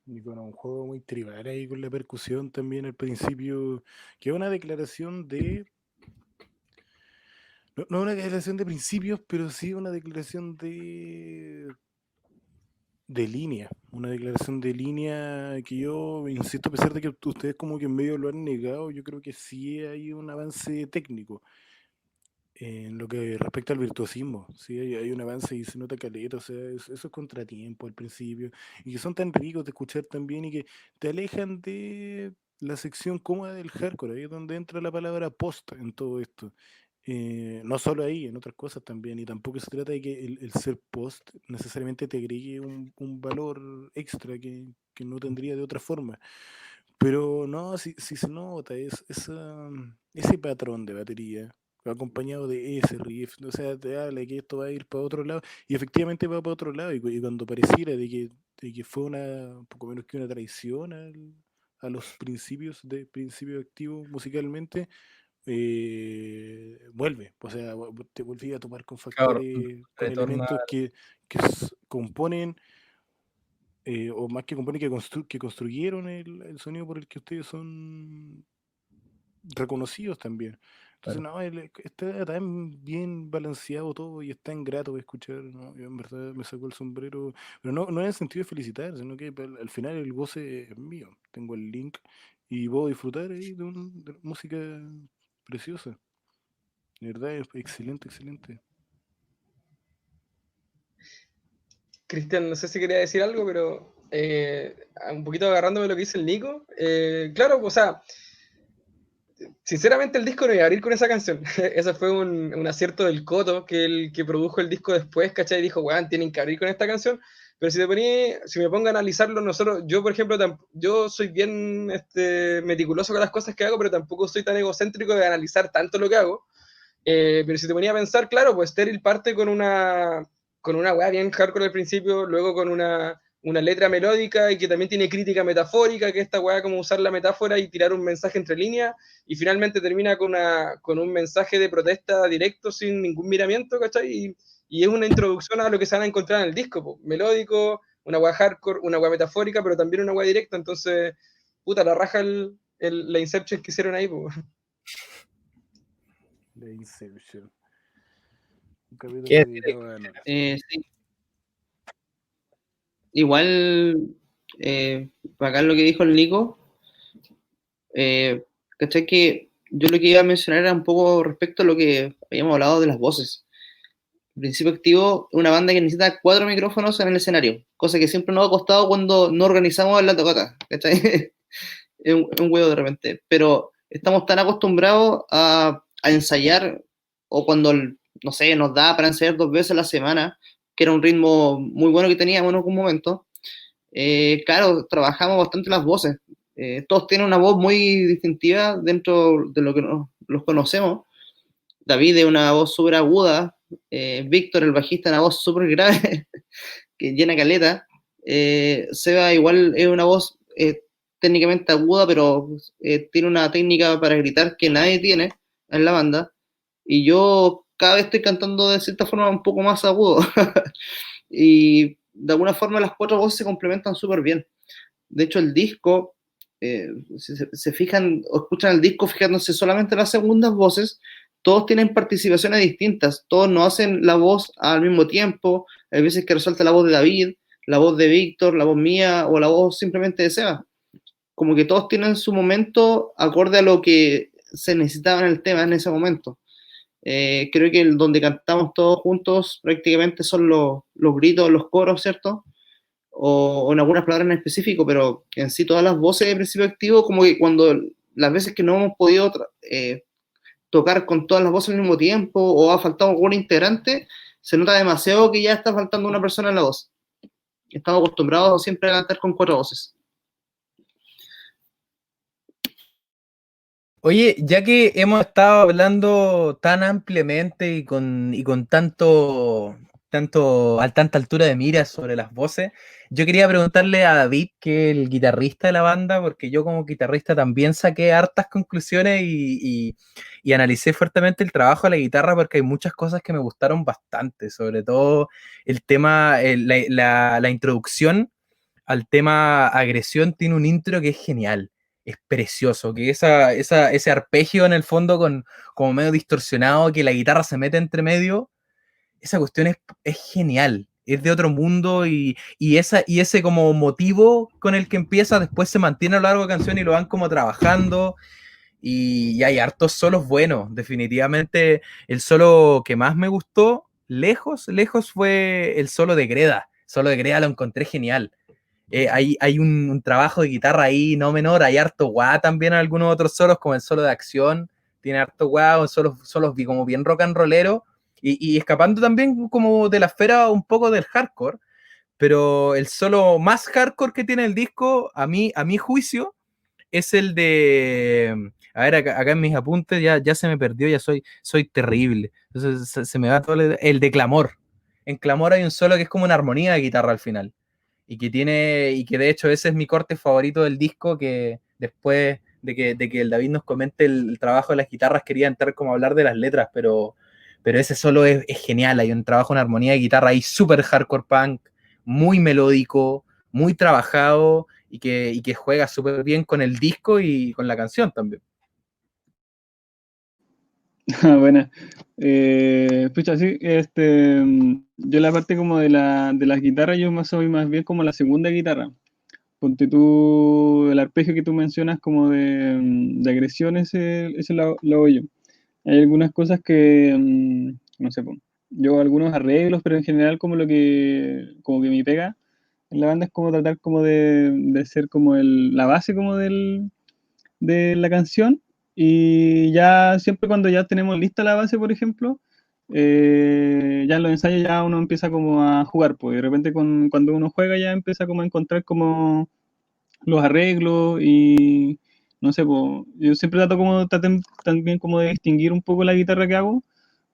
Y con un juego muy tribal ahí con la percusión también al principio, que es una declaración de... No una declaración de principios, pero sí una declaración de línea, una declaración de línea que yo insisto, a pesar de que ustedes como que en medio lo han negado, yo creo que sí hay un avance técnico en lo que respecta al virtuosismo, sí hay un avance y se nota caleta, o sea, esos contratiempos al principio, y que son tan ricos de escuchar también y que te alejan de la sección cómoda del hardcore, ahí es donde entra la palabra post en todo esto. No solo ahí, en otras cosas también, y tampoco se trata de que el ser post necesariamente te agregue un valor extra que no tendría de otra forma. Pero no, si se nota ese patrón de batería, acompañado de ese riff, o sea, te habla que esto va a ir para otro lado, y efectivamente va para otro lado, y cuando pareciera de que fue un poco menos que una traición a los principios activos musicalmente, vuelve, o sea, te volví a tomar con Claro, factores, con retorna. elementos que componen, o más que componen, que construyeron el sonido por el que ustedes son reconocidos también. Entonces, Claro. no, está tan bien balanceado todo y es tan grato de escuchar, ¿no? Yo en verdad me sacó el sombrero, pero no en el sentido de felicitar, sino que al final el goce es mío. Tengo el link y puedo disfrutar ahí de música preciosa. De verdad, es excelente, excelente. Cristian, no sé si quería decir algo, pero un poquito agarrándome lo que dice el Nico. Claro, o sea, sinceramente el disco no iba a abrir con esa canción. Ese fue un acierto del Coto, que el que produjo el disco después, ¿cachai? Dijo, weón, tienen que abrir con esta canción. Pero si me pongo a analizarlo, yo por ejemplo, yo soy bien meticuloso con las cosas que hago, pero tampoco soy tan egocéntrico de analizar tanto lo que hago. Pero si te ponía a pensar, claro, pues Steril parte con una weá bien hardcore al principio, luego con una letra melódica y que también tiene crítica metafórica, que esta weá como usar la metáfora y tirar un mensaje entre líneas, y finalmente termina con un mensaje de protesta directo sin ningún miramiento, ¿cachai? Y es una introducción a lo que se van a encontrar en el disco, po. Melódico, una weá hardcore, una weá metafórica, pero también una weá directa, entonces, puta, la raja la Inception que hicieron ahí, po. The Inception. Un capítulo ¿Qué? dedicado a Nolan. Sí. Igual, bacán lo que dijo el Nico. ¿Cachai? Que yo lo que iba a mencionar era un poco respecto a lo que habíamos hablado de las voces. El Principio Activo es una banda que necesita 4 micrófonos en el escenario, cosa que siempre nos ha costado cuando no organizamos en la tocata, ¿cachai? Es un huevo de repente, pero estamos tan acostumbrados a ensayar, o cuando, no sé, nos da para ensayar 2 veces a la semana, que era un ritmo muy bueno que teníamos en algún momento. Claro, trabajamos bastante las voces. Todos tienen una voz muy distintiva dentro de lo que los conocemos. David es una voz súper aguda, Víctor, el bajista, una voz súper grave, que llena caleta. Seba igual es una voz técnicamente aguda, pero tiene una técnica para gritar que nadie tiene en la banda. Y yo cada vez estoy cantando de cierta forma un poco más agudo. Y de alguna forma las 4 voces se complementan súper bien. De hecho, el disco, si se fijan o escuchan el disco fijándose solamente en las segundas voces, todos tienen participaciones distintas, todos no hacen la voz al mismo tiempo, hay veces que resalta la voz de David, la voz de Víctor, la voz mía o la voz simplemente de Seba. Como que todos tienen su momento acorde a lo que se necesitaba en el tema en ese momento. Creo que donde cantamos todos juntos prácticamente son los gritos, los coros, ¿cierto? O en algunas palabras en específico, pero en sí todas las voces de principio activo, como que cuando las veces que no hemos podido tocar con todas las voces al mismo tiempo o ha faltado algún integrante, se nota demasiado que ya está faltando una persona en la voz. Estamos acostumbrados siempre a cantar con 4 voces. Oye, ya que hemos estado hablando tan ampliamente y con tanta altura de miras sobre las voces, yo quería preguntarle a David, que es el guitarrista de la banda, porque yo como guitarrista también saqué hartas conclusiones y analicé fuertemente el trabajo de la guitarra, porque hay muchas cosas que me gustaron bastante, sobre todo el tema, la introducción al tema agresión tiene un intro que es genial, es precioso, que ese arpegio en el fondo como medio distorsionado, que la guitarra se mete entre medio, esa cuestión es genial, es de otro mundo y ese como motivo con el que empieza después se mantiene a lo largo de la canción y lo van como trabajando y hay hartos solos buenos, definitivamente el solo que más me gustó, lejos fue el solo de Greda lo encontré genial. Hay un trabajo de guitarra ahí no menor, hay harto guá también en algunos otros solos, como el solo de acción, tiene harto guá, solos como bien rock and rollero, y escapando también como de la esfera un poco del hardcore, pero el solo más hardcore que tiene el disco, a mi juicio, es el de... A ver, acá en mis apuntes ya se me perdió, ya soy terrible. Entonces se me va todo el de Clamor. En Clamor hay un solo que es como una armonía de guitarra al final y que de hecho ese es mi corte favorito del disco, que después de que el David nos comente el trabajo de las guitarras quería entrar como a hablar de las letras, pero ese solo es genial, hay un trabajo en armonía de guitarra ahí súper hardcore punk, muy melódico, muy trabajado y que juega súper bien con el disco y con la canción también. Buena. Pucha, sí, yo la parte como de las guitarras, yo soy más bien como la segunda guitarra. Ponte tú, el arpegio que tú mencionas como de agresión, ese lo hago yo. Hay algunas cosas que, no sé, yo algunos arreglos, pero en general como como que mi pega en la banda es como tratar como de ser como la base como de la canción, y ya siempre cuando ya tenemos lista la base, por ejemplo, ya en los ensayos ya uno empieza como a jugar, pues de repente cuando uno juega ya empieza como a encontrar como los arreglos y no sé, pues, yo siempre también como de distinguir un poco la guitarra que hago.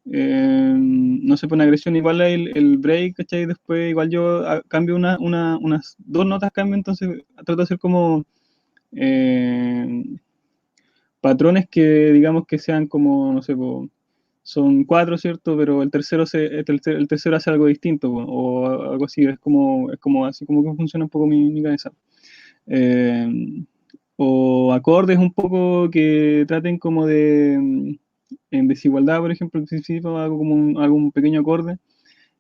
No sé, por una agresión igual el break, ¿cachai? Después igual yo cambio unas 2 notas, cambio, entonces trato de hacer como patrones que digamos que sean como, no sé, son 4, ¿cierto? Pero el tercero hace algo distinto, o algo así, es como así como que funciona un poco mi cabeza. O acordes un poco que traten como en desigualdad, por ejemplo, si hago como hago un pequeño acorde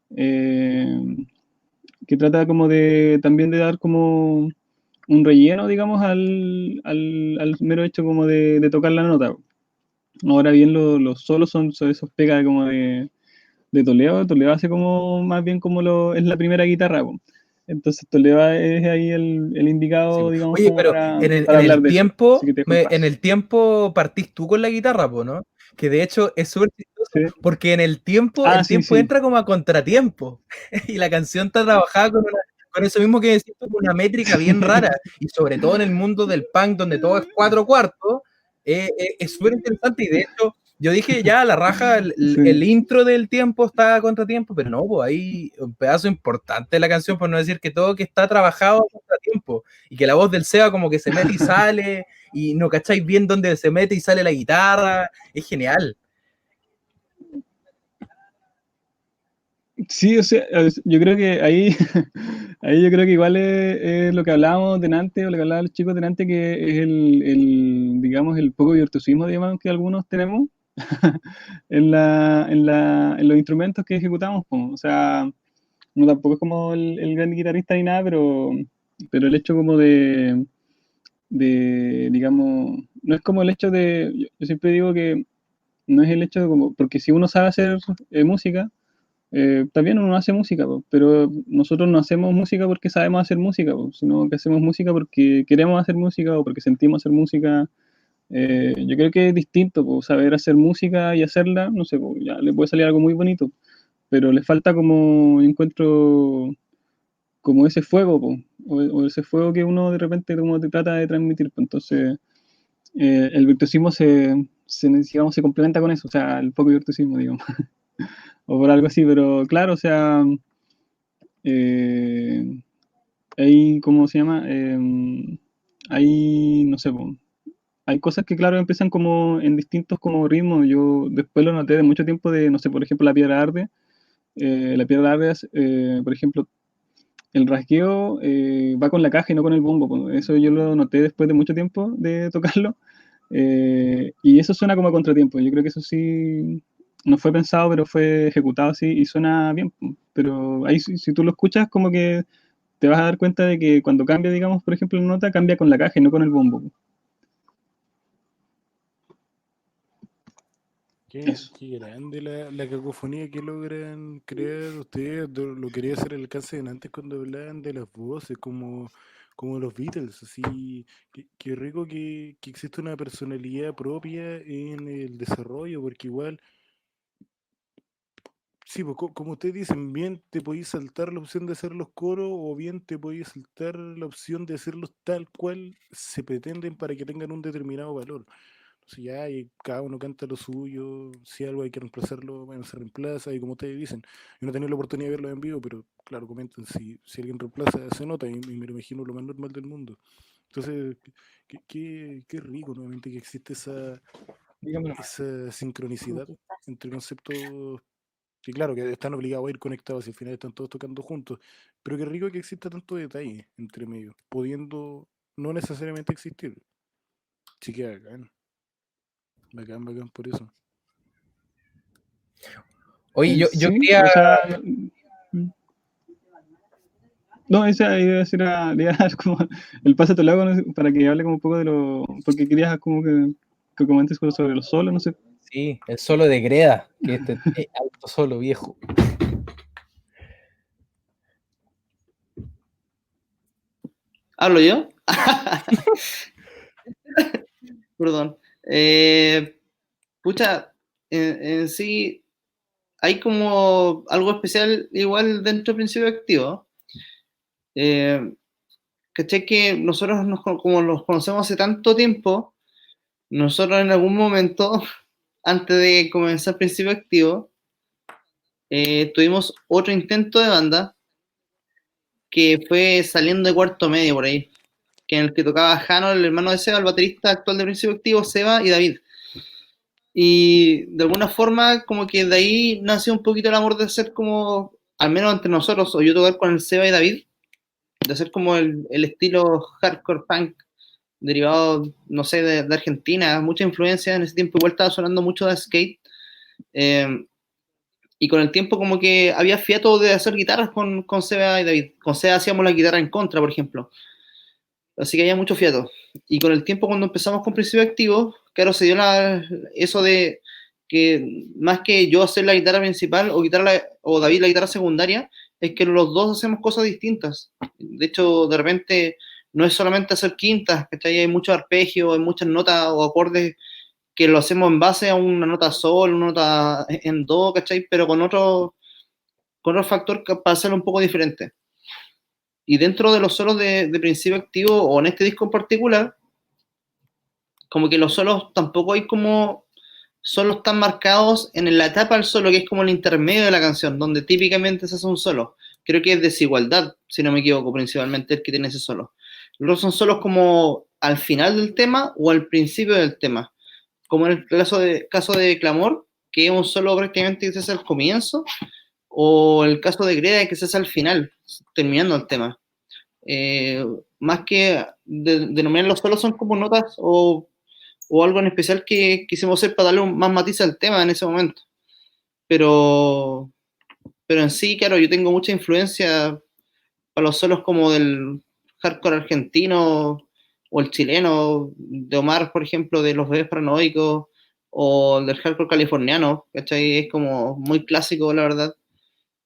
que trata como también de dar como un relleno, digamos, al mero hecho como de tocar la nota. Ahora bien, los solos son esos pegas como de Toledo. Toledo hace como más bien como es la primera guitarra, po. Entonces Toledo es ahí el indicado, Sí. digamos, Oye, como pero para en hablar el de eso. Así que te dejo en en paz. el tiempo partís tú con la guitarra, po, ¿no? Que de hecho es súper chistoso, ¿Sí? porque en Ah, el sí, tiempo sí. entra como a contratiempo, y la canción está trabajada con eso mismo que decís tú, con una métrica bien rara, y sobre todo en el mundo del punk, donde todo es 4/4, es súper interesante, y de hecho, yo dije ya, la raja, el Sí. intro del tiempo está a contratiempo, pero no, pues hay un pedazo importante de la canción, por no decir que todo que está trabajado a contratiempo, y que la voz del Seba como que se mete y sale, y no cacháis bien dónde se mete y sale la guitarra, es genial. Sí, o sea, yo creo que ahí, ahí yo creo que igual es lo que hablábamos delante, o lo que hablaban los chicos delante, que es digamos, el poco virtuosismo, digamos, que algunos tenemos en los instrumentos que ejecutamos, po. O sea, no tampoco es como el gran guitarrista ni nada, pero el hecho como digamos, no es como el hecho yo siempre digo que no es el hecho de como, porque si uno sabe hacer música, también uno hace música, po, pero nosotros no hacemos música porque sabemos hacer música, po, sino que hacemos música porque queremos hacer música o porque sentimos hacer música. Yo creo que es distinto, po, saber hacer música y hacerla, no sé, po, ya le puede salir algo muy bonito, pero le falta como, encuentro, como ese fuego, po, o ese fuego que uno de repente como te trata de transmitir, po. Entonces el virtuosismo digamos, se complementa con eso, o sea, el poco virtuosismo, digamos, o por algo así, pero claro, o sea, eh, hay, ¿cómo se llama? Hay, no sé, po, hay cosas que, claro, empiezan como en distintos como ritmos. Yo después lo noté de mucho tiempo de, no sé, por ejemplo, la piedra arde. La piedra arde, por ejemplo, el rasgueo va con la caja y no con el bombo, po. Eso yo lo noté después de mucho tiempo de tocarlo. Y eso suena como a contratiempo. Yo creo que eso sí no fue pensado, pero fue ejecutado así y suena bien, po. Pero ahí si tú lo escuchas, como que te vas a dar cuenta de que cuando cambia, digamos, por ejemplo, la nota, cambia con la caja y no con el bombo, po. Eso. Qué grande la cacofonía que logran crear ustedes. Lo quería hacer el alcance de antes cuando hablaban de las voces, como los Beatles. Así, qué rico que existe una personalidad propia en el desarrollo, porque igual, sí, pues, como ustedes dicen, bien te podéis saltar la opción de hacer los coros, o bien te podéis saltar la opción de hacerlos tal cual se pretenden para que tengan un determinado valor. Si ya y cada uno canta lo suyo, si algo hay que reemplazarlo, bueno, se reemplaza, y como ustedes dicen, yo no he tenido la oportunidad de verlo en vivo, pero claro, comentan, si alguien reemplaza, se nota, y me lo imagino lo más normal del mundo. Entonces, qué rico nuevamente que existe Dígame nomás. esa sincronicidad entre conceptos que claro, que están obligados a ir conectados y al final están todos tocando juntos, pero qué rico que exista tanto detalle entre medio, pudiendo no necesariamente existir. Sí que bacán, bacán por eso. Oye, yo Sí, quería. o sea, no, esa idea le iba a dar como el pase a tu lado, no sé, para que hable como un poco de porque querías como que comentes sobre los solos, no sé. Sí, el solo de Greda, que alto solo viejo. ¿Hablo yo? Perdón. Pucha, en sí hay como algo especial igual dentro del principio activo. ¿Cachai? Que nosotros como los conocemos hace tanto tiempo, nosotros en algún momento, antes de comenzar principio activo, tuvimos otro intento de banda que fue saliendo de cuarto medio por ahí, que en el que tocaba Jano, el hermano de Seba, el baterista actual de Principio Activo, Seba y David. Y de alguna forma, como que de ahí nació un poquito el amor de ser como, al menos entre nosotros, o yo tocar con el Seba y David, de hacer como el estilo hardcore punk derivado, no sé, de Argentina, mucha influencia. En ese tiempo igual estaba sonando mucho de skate. Y con el tiempo como que había fiato de hacer guitarras con Seba y David. Con Seba hacíamos la guitarra en contra, por ejemplo. Así que había mucho fiato. Y con el tiempo, cuando empezamos con Principio Activo, claro, se dio eso de que más que yo hacer la guitarra principal o David la guitarra secundaria, es que los dos hacemos cosas distintas. De hecho, de repente no es solamente hacer quintas, ¿cachai? Hay mucho arpegio, hay muchas notas o acordes que lo hacemos en base a una nota sol, una nota en do, ¿cachai? Pero con otro factor para hacerlo un poco diferente. Y dentro de los solos de Principio Activo, o en este disco en particular, como que los solos tampoco hay como solos tan marcados en la etapa del solo, que es como el intermedio de la canción, donde típicamente se hace un solo. Creo que es Desigualdad, si no me equivoco, principalmente el que tiene ese solo. Los son solos como al final del tema o al principio del tema. Como en el caso de Clamor, que es un solo prácticamente desde el comienzo, o el caso de Greda, que se hace al final, terminando el tema. Más que denominarlos solo, son como notas o algo en especial que quisimos hacer para darle más matiz al tema en ese momento. Pero en sí, claro, yo tengo mucha influencia para los solos como del hardcore argentino o el chileno, de Omar, por ejemplo, de Los Bebés Paranoicos, o del hardcore californiano, ¿cachai? Es como muy clásico, la verdad.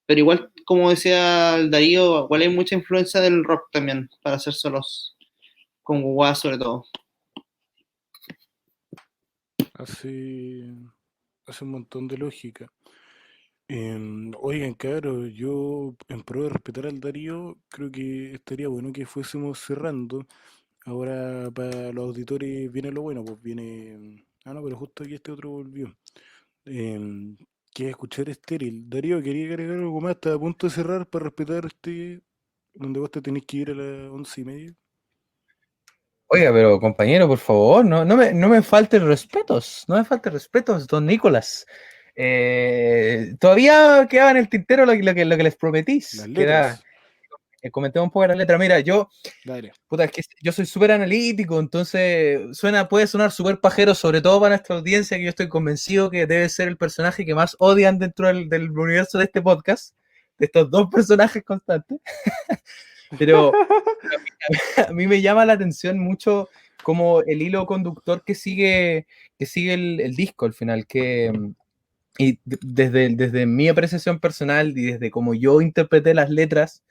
Pero igual, como decía el Darío, igual hay mucha influencia del rock también, para hacer solos, con guá sobre todo. Hace un montón de lógica. Oigan, cabros, yo en pro de respetar al Darío, creo que estaría bueno que fuésemos cerrando. Ahora para los auditores viene lo bueno, pues viene... Ah, no, pero justo aquí este otro volvió. Que es escuchar estéril. Darío, quería agregar algo más, está a punto de cerrar para respetar donde vos te tenés que ir a las 11:30. Oiga, pero compañero, por favor, no me falten respetos, no me falten respetos, don Nicolás. Todavía quedaba en el tintero lo que les prometís, Las que era, letras. comentemos un poco la letra. Mira, Dale. puta, es que yo soy súper analítico, entonces puede sonar súper pajero, sobre todo para nuestra audiencia, que yo estoy convencido que debe ser el personaje que más odian dentro del universo de este podcast, de estos dos personajes constantes. Pero a mí me llama la atención mucho como el hilo conductor que sigue el disco al final, y desde mi apreciación personal y desde como yo interpreté las letras,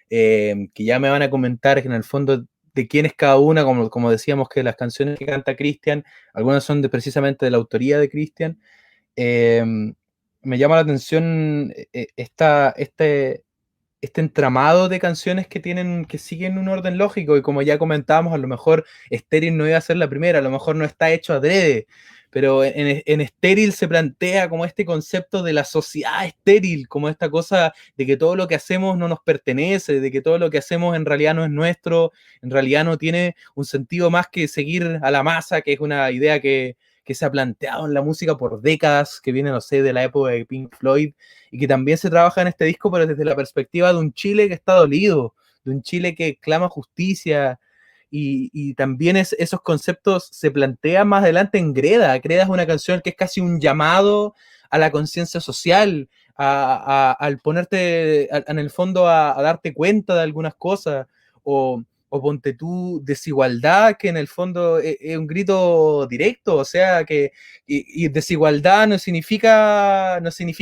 que ya me van a comentar que en el fondo de quién es cada una, como decíamos que las canciones que canta Cristian, algunas son precisamente de la autoría de Cristian. Me llama la atención este entramado de canciones que siguen un orden lógico, y como ya comentábamos, a lo mejor Estéril no iba a ser la primera, a lo mejor no está hecho adrede, pero en Estéril se plantea como este concepto de la sociedad estéril, como esta cosa de que todo lo que hacemos no nos pertenece, de que todo lo que hacemos en realidad no es nuestro, en realidad no tiene un sentido más que seguir a la masa, que es una idea que se ha planteado en la música por décadas, que viene, no sé, de la época de Pink Floyd, y que también se trabaja en este disco, pero desde la perspectiva de un Chile que está dolido, de un Chile que clama justicia, y también esos conceptos se plantean más adelante en Greda. Greda es una canción que es casi un llamado a la conciencia social, al ponerte en el fondo a darte cuenta de algunas cosas, o ponte tú desigualdad, que en el fondo es un grito directo, o sea, y desigualdad no significa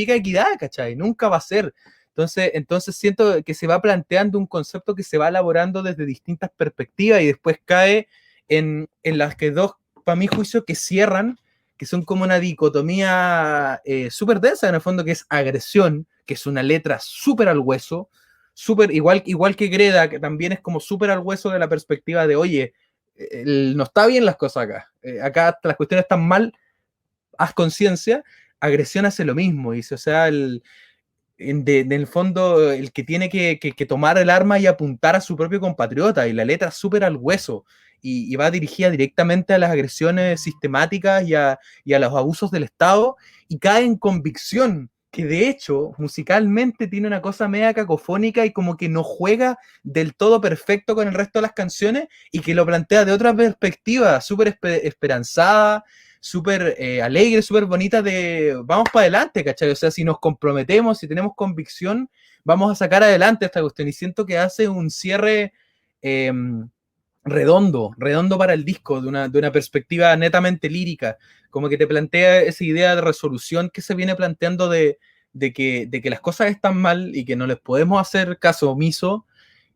equidad, ¿cachai? Nunca va a ser. Entonces siento que se va planteando un concepto que se va elaborando desde distintas perspectivas y después cae en las que dos, para mi juicio, que cierran, que son como una dicotomía súper densa, en el fondo, que es agresión, que es una letra súper al hueso, súper igual que Greda, que también es como súper al hueso de la perspectiva de, oye, no está bien las cosas acá, acá las cuestiones están mal, haz conciencia. Agresión hace lo mismo, dice, o sea, en el fondo, el que tiene que tomar el arma y apuntar a su propio compatriota, y la letra súper al hueso, y va dirigida directamente a las agresiones sistemáticas y a los abusos del Estado, y cae en convicción, que de hecho, musicalmente tiene una cosa media cacofónica y como que no juega del todo perfecto con el resto de las canciones, y que lo plantea de otra perspectiva, súper esperanzada, súper alegre, súper bonita, de vamos para adelante, ¿cachai? O sea, si nos comprometemos, si tenemos convicción, vamos a sacar adelante esta cuestión. Y siento que hace un cierre eh, redondo para el disco, de una perspectiva netamente lírica, como que te plantea esa idea de resolución que se viene planteando de que las cosas están mal y que no les podemos hacer caso omiso.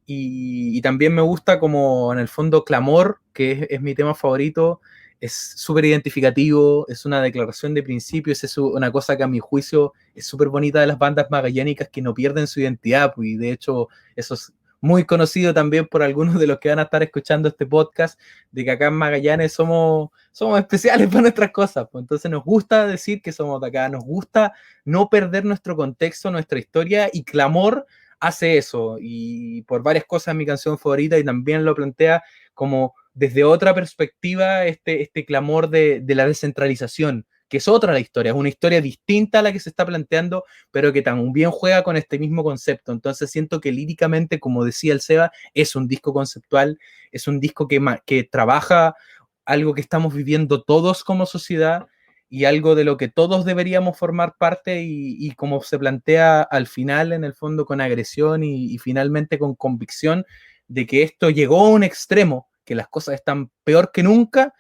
Y también me gusta como en el fondo Clamor, que es mi tema favorito, es súper identificativo, es una declaración de principios, es una cosa que a mi juicio es súper bonita de las bandas magallánicas, que no pierden su identidad, pues, y de hecho eso es muy conocido también por algunos de los que van a estar escuchando este podcast, de que acá en Magallanes somos especiales para nuestras cosas, pues. Entonces nos gusta decir que somos de acá, nos gusta no perder nuestro contexto, nuestra historia, y Clamor hace eso, y por varias cosas mi canción favorita, y también lo plantea como desde otra perspectiva este clamor de la descentralización, que es otra la historia, es una historia distinta a la que se está planteando, pero que también juega con este mismo concepto. Entonces siento que líricamente, como decía el Seba, es un disco conceptual, es un disco que trabaja algo que estamos viviendo todos como sociedad y algo de lo que todos deberíamos formar parte y como se plantea al final, en el fondo, con agresión y finalmente con convicción de que esto llegó a un extremo, que las cosas están peor que nunca,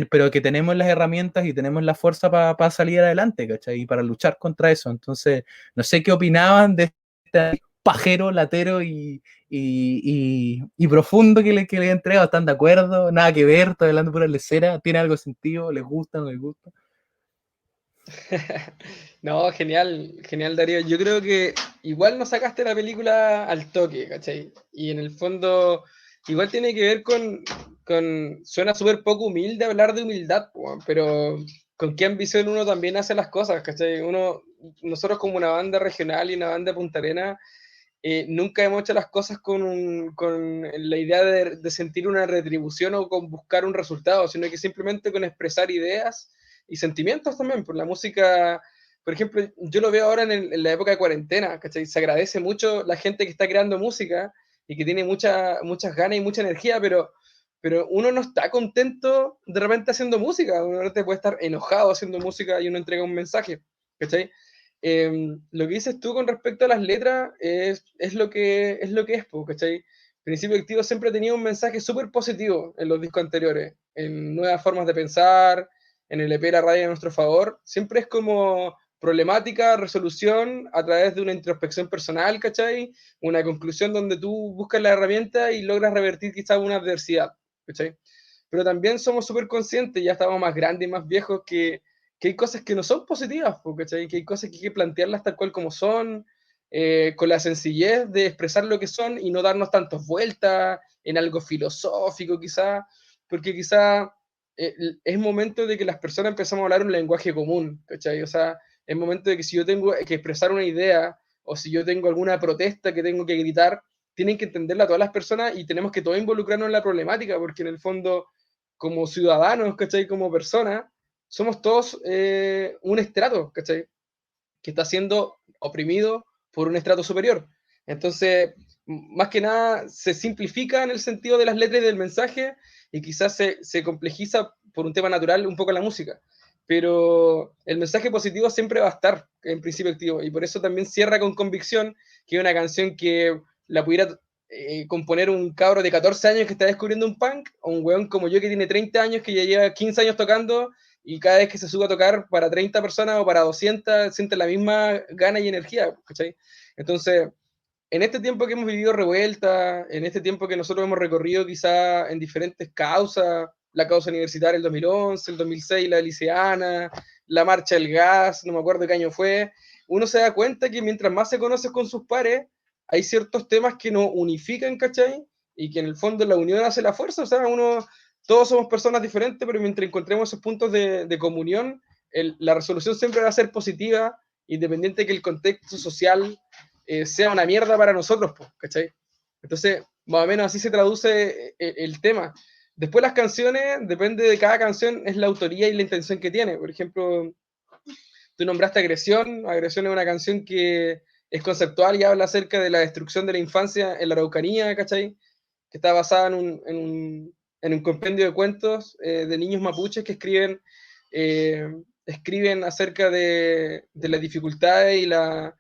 pero que tenemos las herramientas y tenemos la fuerza para salir adelante, ¿cachai? Y para luchar contra eso. Entonces, no sé qué opinaban de este pajero, latero y profundo que le he entregado. ¿Están de acuerdo? Nada que ver, estoy hablando pura lecera. ¿Tiene algo de sentido? ¿Les gusta? ¿No les gusta? No, genial, genial, Darío. Yo creo que igual no sacaste la película al toque, ¿cachai? Y en el fondo, igual tiene que ver suena súper poco humilde hablar de humildad, weón, pero con qué ambición uno también hace las cosas, ¿cachai? Nosotros como una banda regional y una banda de Punta Arenas, nunca hemos hecho las cosas con la idea de sentir una retribución o con buscar un resultado, sino que simplemente con expresar ideas y sentimientos también. Por la música, por ejemplo, yo lo veo ahora en la época de cuarentena, ¿cachai? Se agradece mucho la gente que está creando música y que tiene muchas ganas y mucha energía, pero uno no está contento de repente haciendo música, uno de repente puede estar enojado haciendo música y uno entrega un mensaje, ¿cachai? Lo que dices tú con respecto a las letras es lo que es, ¿cachai? Principio Activo siempre ha tenido un mensaje súper positivo en los discos anteriores, en nuevas formas de pensar, en el EP La Radio a nuestro favor, siempre es como problemática, resolución a través de una introspección personal, ¿cachai? Una conclusión donde tú buscas la herramienta y logras revertir quizás una adversidad, ¿cachai? Pero también somos súper conscientes, ya estamos más grandes y más viejos, que hay cosas que no son positivas, ¿cachai? Que hay cosas que hay que plantearlas tal cual como son, con la sencillez de expresar lo que son y no darnos tantas vueltas en algo filosófico quizá, porque quizá es momento de que las personas empezamos a hablar un lenguaje común, ¿cachai? O sea, es momento de que si yo tengo que expresar una idea o si yo tengo alguna protesta que tengo que gritar, tienen que entenderla todas las personas y tenemos que todos involucrarnos en la problemática, porque en el fondo, como ciudadanos, ¿cachai? Como personas, somos todos un estrato, ¿cachai? Que está siendo oprimido por un estrato superior. Entonces, más que nada, se simplifica en el sentido de las letras y del mensaje y quizás se complejiza por un tema natural un poco la música. Pero el mensaje positivo siempre va a estar en Principio Activo y por eso también cierra con Convicción, que es una canción que la pudiera componer un cabro de 14 años que está descubriendo un punk, o un weón como yo que tiene 30 años, que ya lleva 15 años tocando y cada vez que se sube a tocar para 30 personas o para 200, siente la misma gana y energía, ¿cachai? Entonces, en este tiempo que hemos vivido revuelta, en este tiempo que nosotros hemos recorrido quizá en diferentes causas, la causa universitaria el 2011, el 2006 la liceana, la marcha del gas, no me acuerdo qué año fue, uno se da cuenta que mientras más se conoce con sus pares, hay ciertos temas que nos unifican, ¿cachai? Y que en el fondo la unión hace la fuerza, o sea, todos somos personas diferentes, pero mientras encontremos esos puntos de comunión, la resolución siempre va a ser positiva, independiente de que el contexto social sea una mierda para nosotros, ¿cachai? Entonces, más o menos así se traduce el tema. Después las canciones, depende de cada canción, es la autoría y la intención que tiene. Por ejemplo, tú nombraste Agresión. Agresión es una canción que es conceptual y habla acerca de la destrucción de la infancia en la Araucanía, ¿cachai? Que está basada en un compendio de cuentos de niños mapuches que escriben acerca de las dificultades y la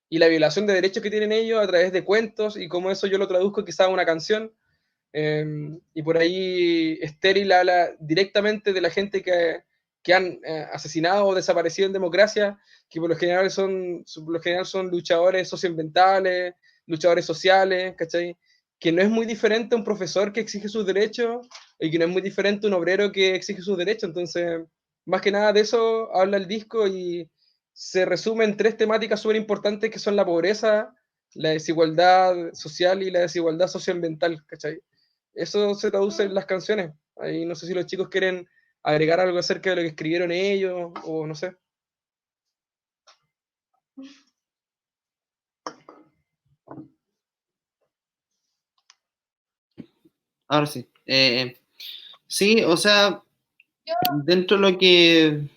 violación de derechos que tienen ellos a través de cuentos y cómo eso yo lo traduzco quizá a una canción. Y por ahí Estéril habla directamente de la gente que han asesinado o desaparecido en democracia, que por lo general son luchadores socioambientales, luchadores sociales, ¿cachai? Que no es muy diferente a un profesor que exige sus derechos y que no es muy diferente a un obrero que exige sus derechos. Entonces, más que nada de eso habla el disco y se resume en tres temáticas súper importantes que son la pobreza, la desigualdad social y la desigualdad socioambiental, ¿cachai? Eso se traduce en las canciones. Ahí no sé si los chicos quieren agregar algo acerca de lo que escribieron ellos o no sé. Ahora sí. Sí, o sea, dentro de lo que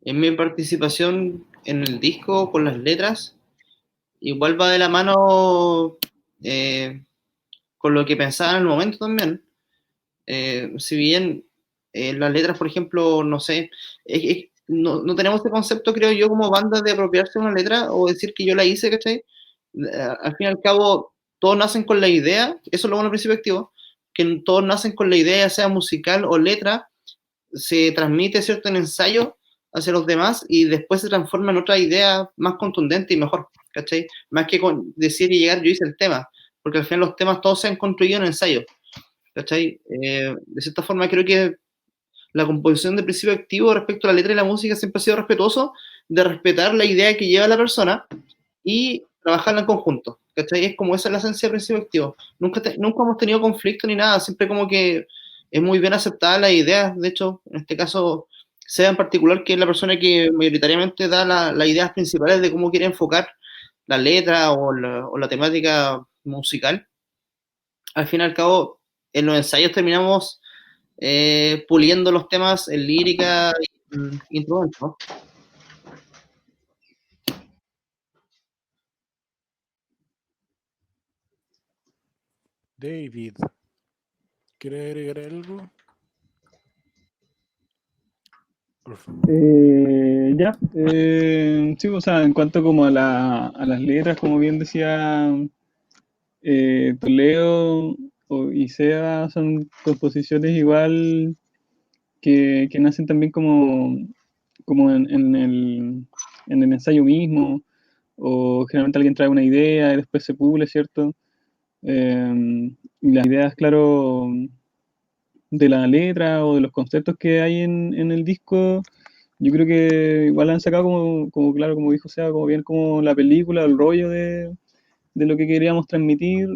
En mi participación en el disco con las letras, igual va de la mano con lo que pensaba en el momento también. Si bien las letras, por ejemplo, no sé, no tenemos este concepto, creo yo, como banda de apropiarse de una letra o decir que yo la hice, ¿cachai? Al fin y al cabo, todos nacen con la idea, eso es lo bueno del principio activo, que todos nacen con la idea, ya sea musical o letra, se transmite, ¿cierto?, en ensayo hacia los demás y después se transforma en otra idea más contundente y mejor, ¿cachai? Más que con decir y llegar, yo hice el tema, porque al final los temas todos se han construido en ensayo, ¿cachai? De cierta forma creo que la composición de principio activo respecto a la letra y la música siempre ha sido respetuoso, de respetar la idea que lleva la persona y trabajarla en conjunto, ¿cachai? Es como esa es la esencia de principio activo. Nunca hemos tenido conflicto ni nada, siempre como que es muy bien aceptada la idea. De hecho, en este caso, Seba en particular, que es la persona que mayoritariamente da las ideas principales de cómo quiere enfocar la letra o la temática musical. Al fin y al cabo, en los ensayos terminamos puliendo los temas en lírica y instrumento, ¿no? David, ¿quieres agregar algo? Por favor. Sí, o sea, en cuanto como a las letras, como bien decía Toledo y Seba, son composiciones igual que nacen también como en el ensayo mismo, o generalmente alguien trae una idea y después se pule, ¿cierto? Y las ideas, claro, de la letra o de los conceptos que hay en el disco, yo creo que igual han sacado como claro, como dijo Seba, como bien como la película, el rollo de lo que queríamos transmitir.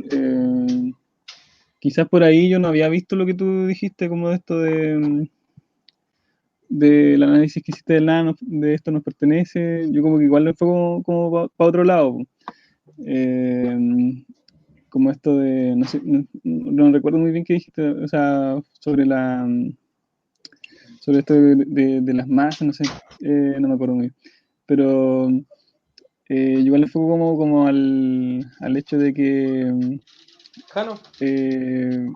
Quizás por ahí yo no había visto lo que tú dijiste, como de esto del análisis que hiciste del nada, de esto nos pertenece. Yo como que igual lo fue como para otro lado. Como esto de, no sé, no recuerdo muy bien qué dijiste, o sea, sobre esto de las masas, no sé, no me acuerdo muy bien. Pero igual le fue como al hecho de que Jano,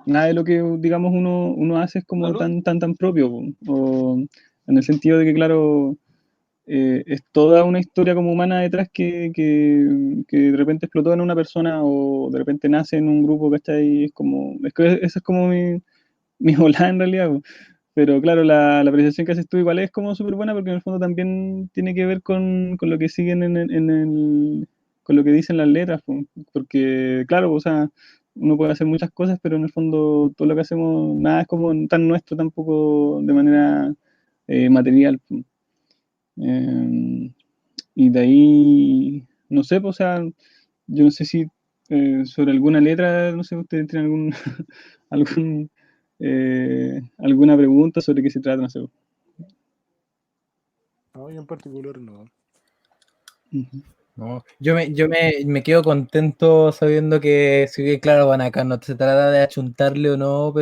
nada de lo que, digamos, uno hace es como ¿salud? tan propio, o en el sentido de que, claro, es toda una historia como humana detrás que de repente explotó en una persona o de repente nace en un grupo, ¿cachai? Es que esa es como mi volada en realidad, po. Pero claro, la apreciación que haces tú igual es como súper buena porque en el fondo también tiene que ver con lo que siguen con lo que dicen las letras, po. Porque claro, o sea, uno puede hacer muchas cosas, pero en el fondo todo lo que hacemos, nada es como tan nuestro tampoco de manera material, po. Y de ahí, no sé, pues, o sea, yo no sé si sobre alguna letra, no sé, ustedes tienen algún, alguna pregunta sobre qué se trata, no sé. No, yo en particular no. Ujú. No, me quedo contento sabiendo que, sí, claro, van acá, no se trata de achuntarle o no,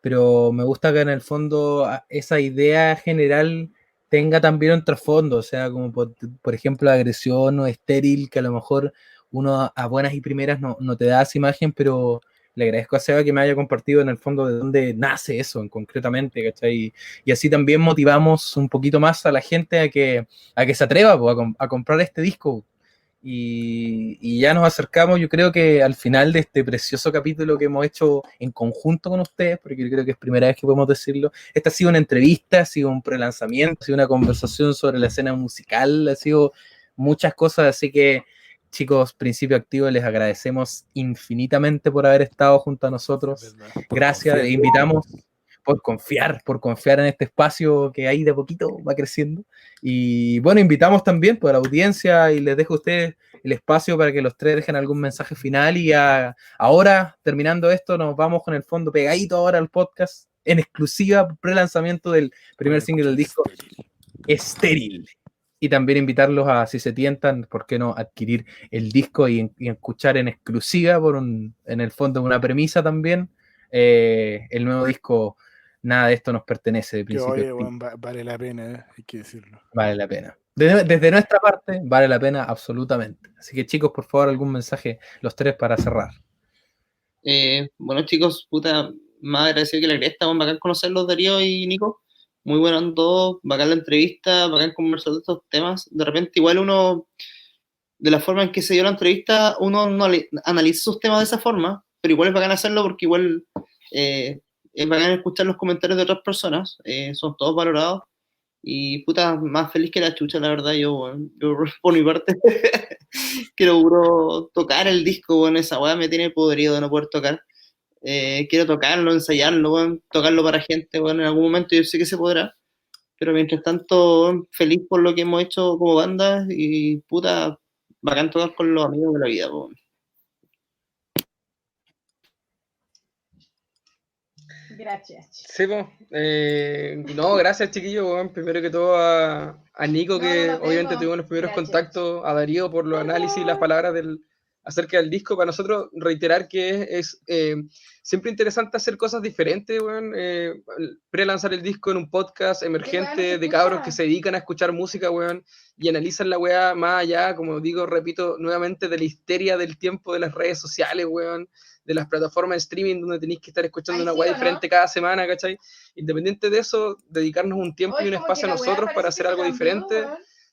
pero me gusta que en el fondo esa idea general tenga también un trasfondo, o sea, como por ejemplo agresión o estéril, que a lo mejor uno a buenas y primeras no te da esa imagen, pero le agradezco a Seba que me haya compartido en el fondo de dónde nace eso concretamente, ¿cachai? Y así también motivamos un poquito más a la gente a que se atreva a comprar este disco. Y ya nos acercamos, yo creo que al final de este precioso capítulo que hemos hecho en conjunto con ustedes, porque yo creo que es primera vez que podemos decirlo. Esta ha sido una entrevista, ha sido un prelanzamiento, ha sido una conversación sobre la escena musical, ha sido muchas cosas, así que chicos, Principio Activo, les agradecemos infinitamente por haber estado junto a nosotros. ¿Verdad? Gracias, les invitamos por confiar en este espacio que ahí de poquito va creciendo. Y bueno, invitamos también por la audiencia y les dejo a ustedes el espacio para que los tres dejen algún mensaje final y ahora, terminando esto, nos vamos con el fondo pegadito ahora al podcast en exclusiva pre-lanzamiento del primer single del disco, Estéril. Y también invitarlos a, si se tientan, ¿por qué no adquirir el disco y escuchar en exclusiva en el fondo una premisa también, el nuevo disco nada de esto nos pertenece de Que principio a oye, fin. weón, vale la pena, hay que decirlo. Vale la pena. Desde nuestra parte, vale la pena absolutamente. Así que chicos, por favor, algún mensaje, los tres para cerrar. Bueno, chicos, puta, más agradecido que la cresta, weón, bacán conocerlos, Darío y Nico. Muy bueno todos, bacán la entrevista, bacán conversar de estos temas. De repente, igual uno, de la forma en que se dio la entrevista, uno no analiza sus temas de esa forma, pero igual es bacán hacerlo porque igual es bacán escuchar los comentarios de otras personas, son todos valorados. Y puta, más feliz que la chucha, la verdad, yo por mi parte quiero puro tocar el disco, bueno, esa weá me tiene podrido de no poder tocar. Quiero tocarlo, ensayarlo, bueno, tocarlo para gente, bueno, en algún momento yo sé que se podrá, pero mientras tanto, feliz por lo que hemos hecho como banda y puta, bacán tocar con los amigos de la vida, bueno. Gracias. Sí, pues. No, gracias, chiquillos. Bueno, primero que todo a Nico, que No, no obviamente tengo. tuvimos los primeros Gracias. contactos, a Darío por los análisis y las palabras acerca del disco. Para nosotros, reiterar que es siempre interesante hacer cosas diferentes, weón. Pre-lanzar el disco en un podcast emergente de cabros que se dedican a escuchar música, weón, y analizan la weá más allá, como digo, repito nuevamente, de la histeria del tiempo de las redes sociales, weón, de las plataformas de streaming donde tenéis que estar escuchando una weá diferente cada semana, ¿cachai? Independiente de eso, dedicarnos un tiempo y un espacio a nosotros para hacer algo diferente,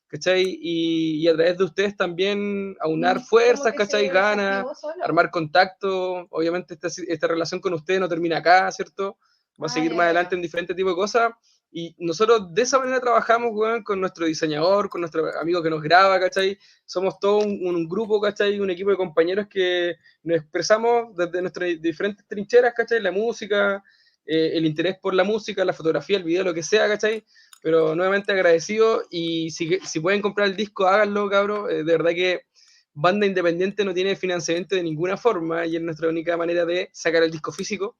¿cachai? Y a través de ustedes también aunar fuerzas, ¿cachai? Ganas, armar contacto. Obviamente esta relación con ustedes no termina acá, ¿cierto? Va a seguir más adelante en diferentes tipos de cosas. Y nosotros de esa manera trabajamos, weón, con nuestro diseñador, con nuestro amigo que nos graba, ¿cachai? Somos todo un grupo, ¿cachai? Un equipo de compañeros que nos expresamos desde nuestras diferentes trincheras, ¿cachai? La música, el interés por la música, la fotografía, el video, lo que sea, ¿cachai? Pero nuevamente agradecido, y si pueden comprar el disco, háganlo, cabros. De verdad que banda independiente no tiene financiamiento de ninguna forma, y es nuestra única manera de sacar el disco físico.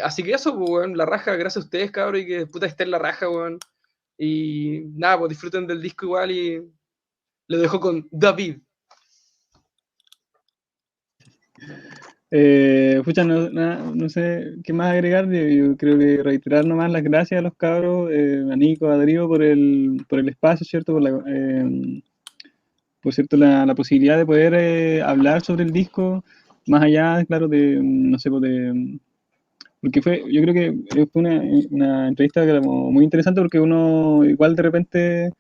Así que eso, pues, weón, la raja, gracias a ustedes, cabros, y que puta esté en la raja, weón. Y nada, pues disfruten del disco igual, y lo dejo con David. Pucha, no sé qué más agregar. Yo creo que reiterar nomás las gracias a los cabros, a Nico, a Darío, por el espacio, ¿cierto? Por cierto, la posibilidad de poder hablar sobre el disco, más allá, claro, de, no sé, porque yo creo que fue una entrevista que era muy interesante, porque uno igual de repente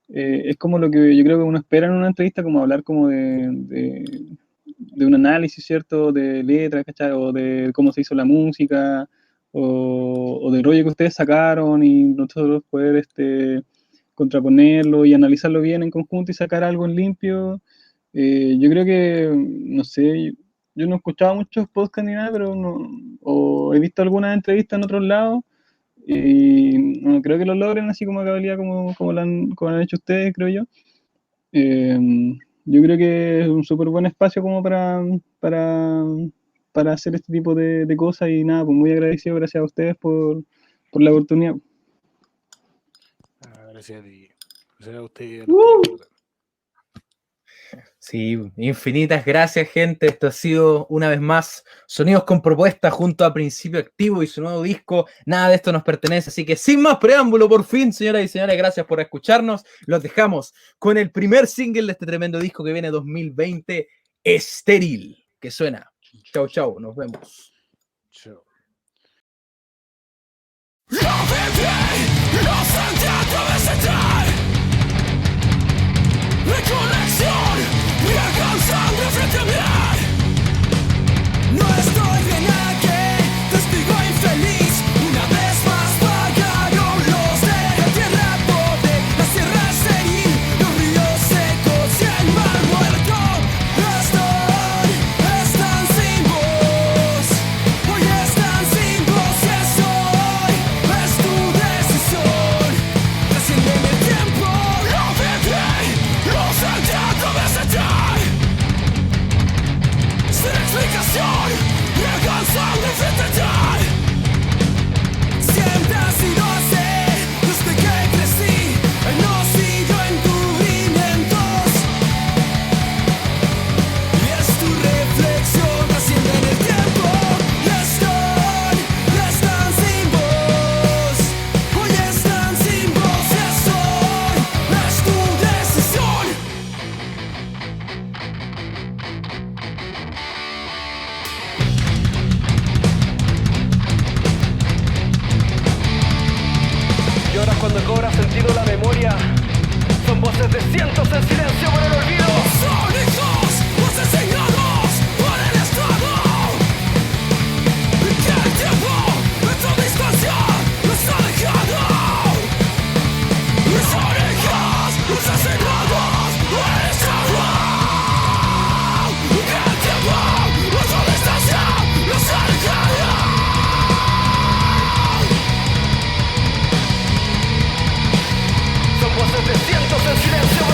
es como lo que yo creo que uno espera en una entrevista, como hablar como de un análisis, ¿cierto? De letras, ¿cachai? O de cómo se hizo la música, o del rollo que ustedes sacaron, y nosotros poder contraponerlo y analizarlo bien en conjunto y sacar algo en limpio. Yo creo que, no sé, yo no he escuchado muchos podcasts ni nada, pero o he visto algunas entrevistas en otros lados, y no creo que lo logren así como a cabalidad como lo han hecho ustedes, creo yo. Yo creo que es un súper buen espacio como para hacer este tipo de cosas, y nada, pues muy agradecido, gracias a ustedes por la oportunidad. Gracias a ti. Gracias a ustedes. Sí, infinitas gracias, gente. Esto ha sido, una vez más, Sonidos con Propuesta junto a Principio Activo y su nuevo disco. Nada de esto nos pertenece, así que sin más preámbulo, por fin, señoras y señores, gracias por escucharnos. Los dejamos con el primer single de este tremendo disco que viene 2020, Estéril, que suena. Chau, chau, nos vemos. Chao. Reconexión, mi alcanzando frente a mí. No estoy bien aquí, testigo infeliz. Una vez más pagaron los de la tierra pobre, la tierra estéril, los ríos secos y el mar muerto. Están sin voz, hoy están sin voz, y es hoy, es tu decisión. cuando cobra sentido la memoria. Son voces de cientos en silencio por el olvido. Son hijos, asesinados por el Estado. Que el tiempo, en su distancia, los ha dejado. Son hijos, asesinados por el Estado. Que el tiempo, en su distancia, los ha dejado. Son voces de cientos en silencio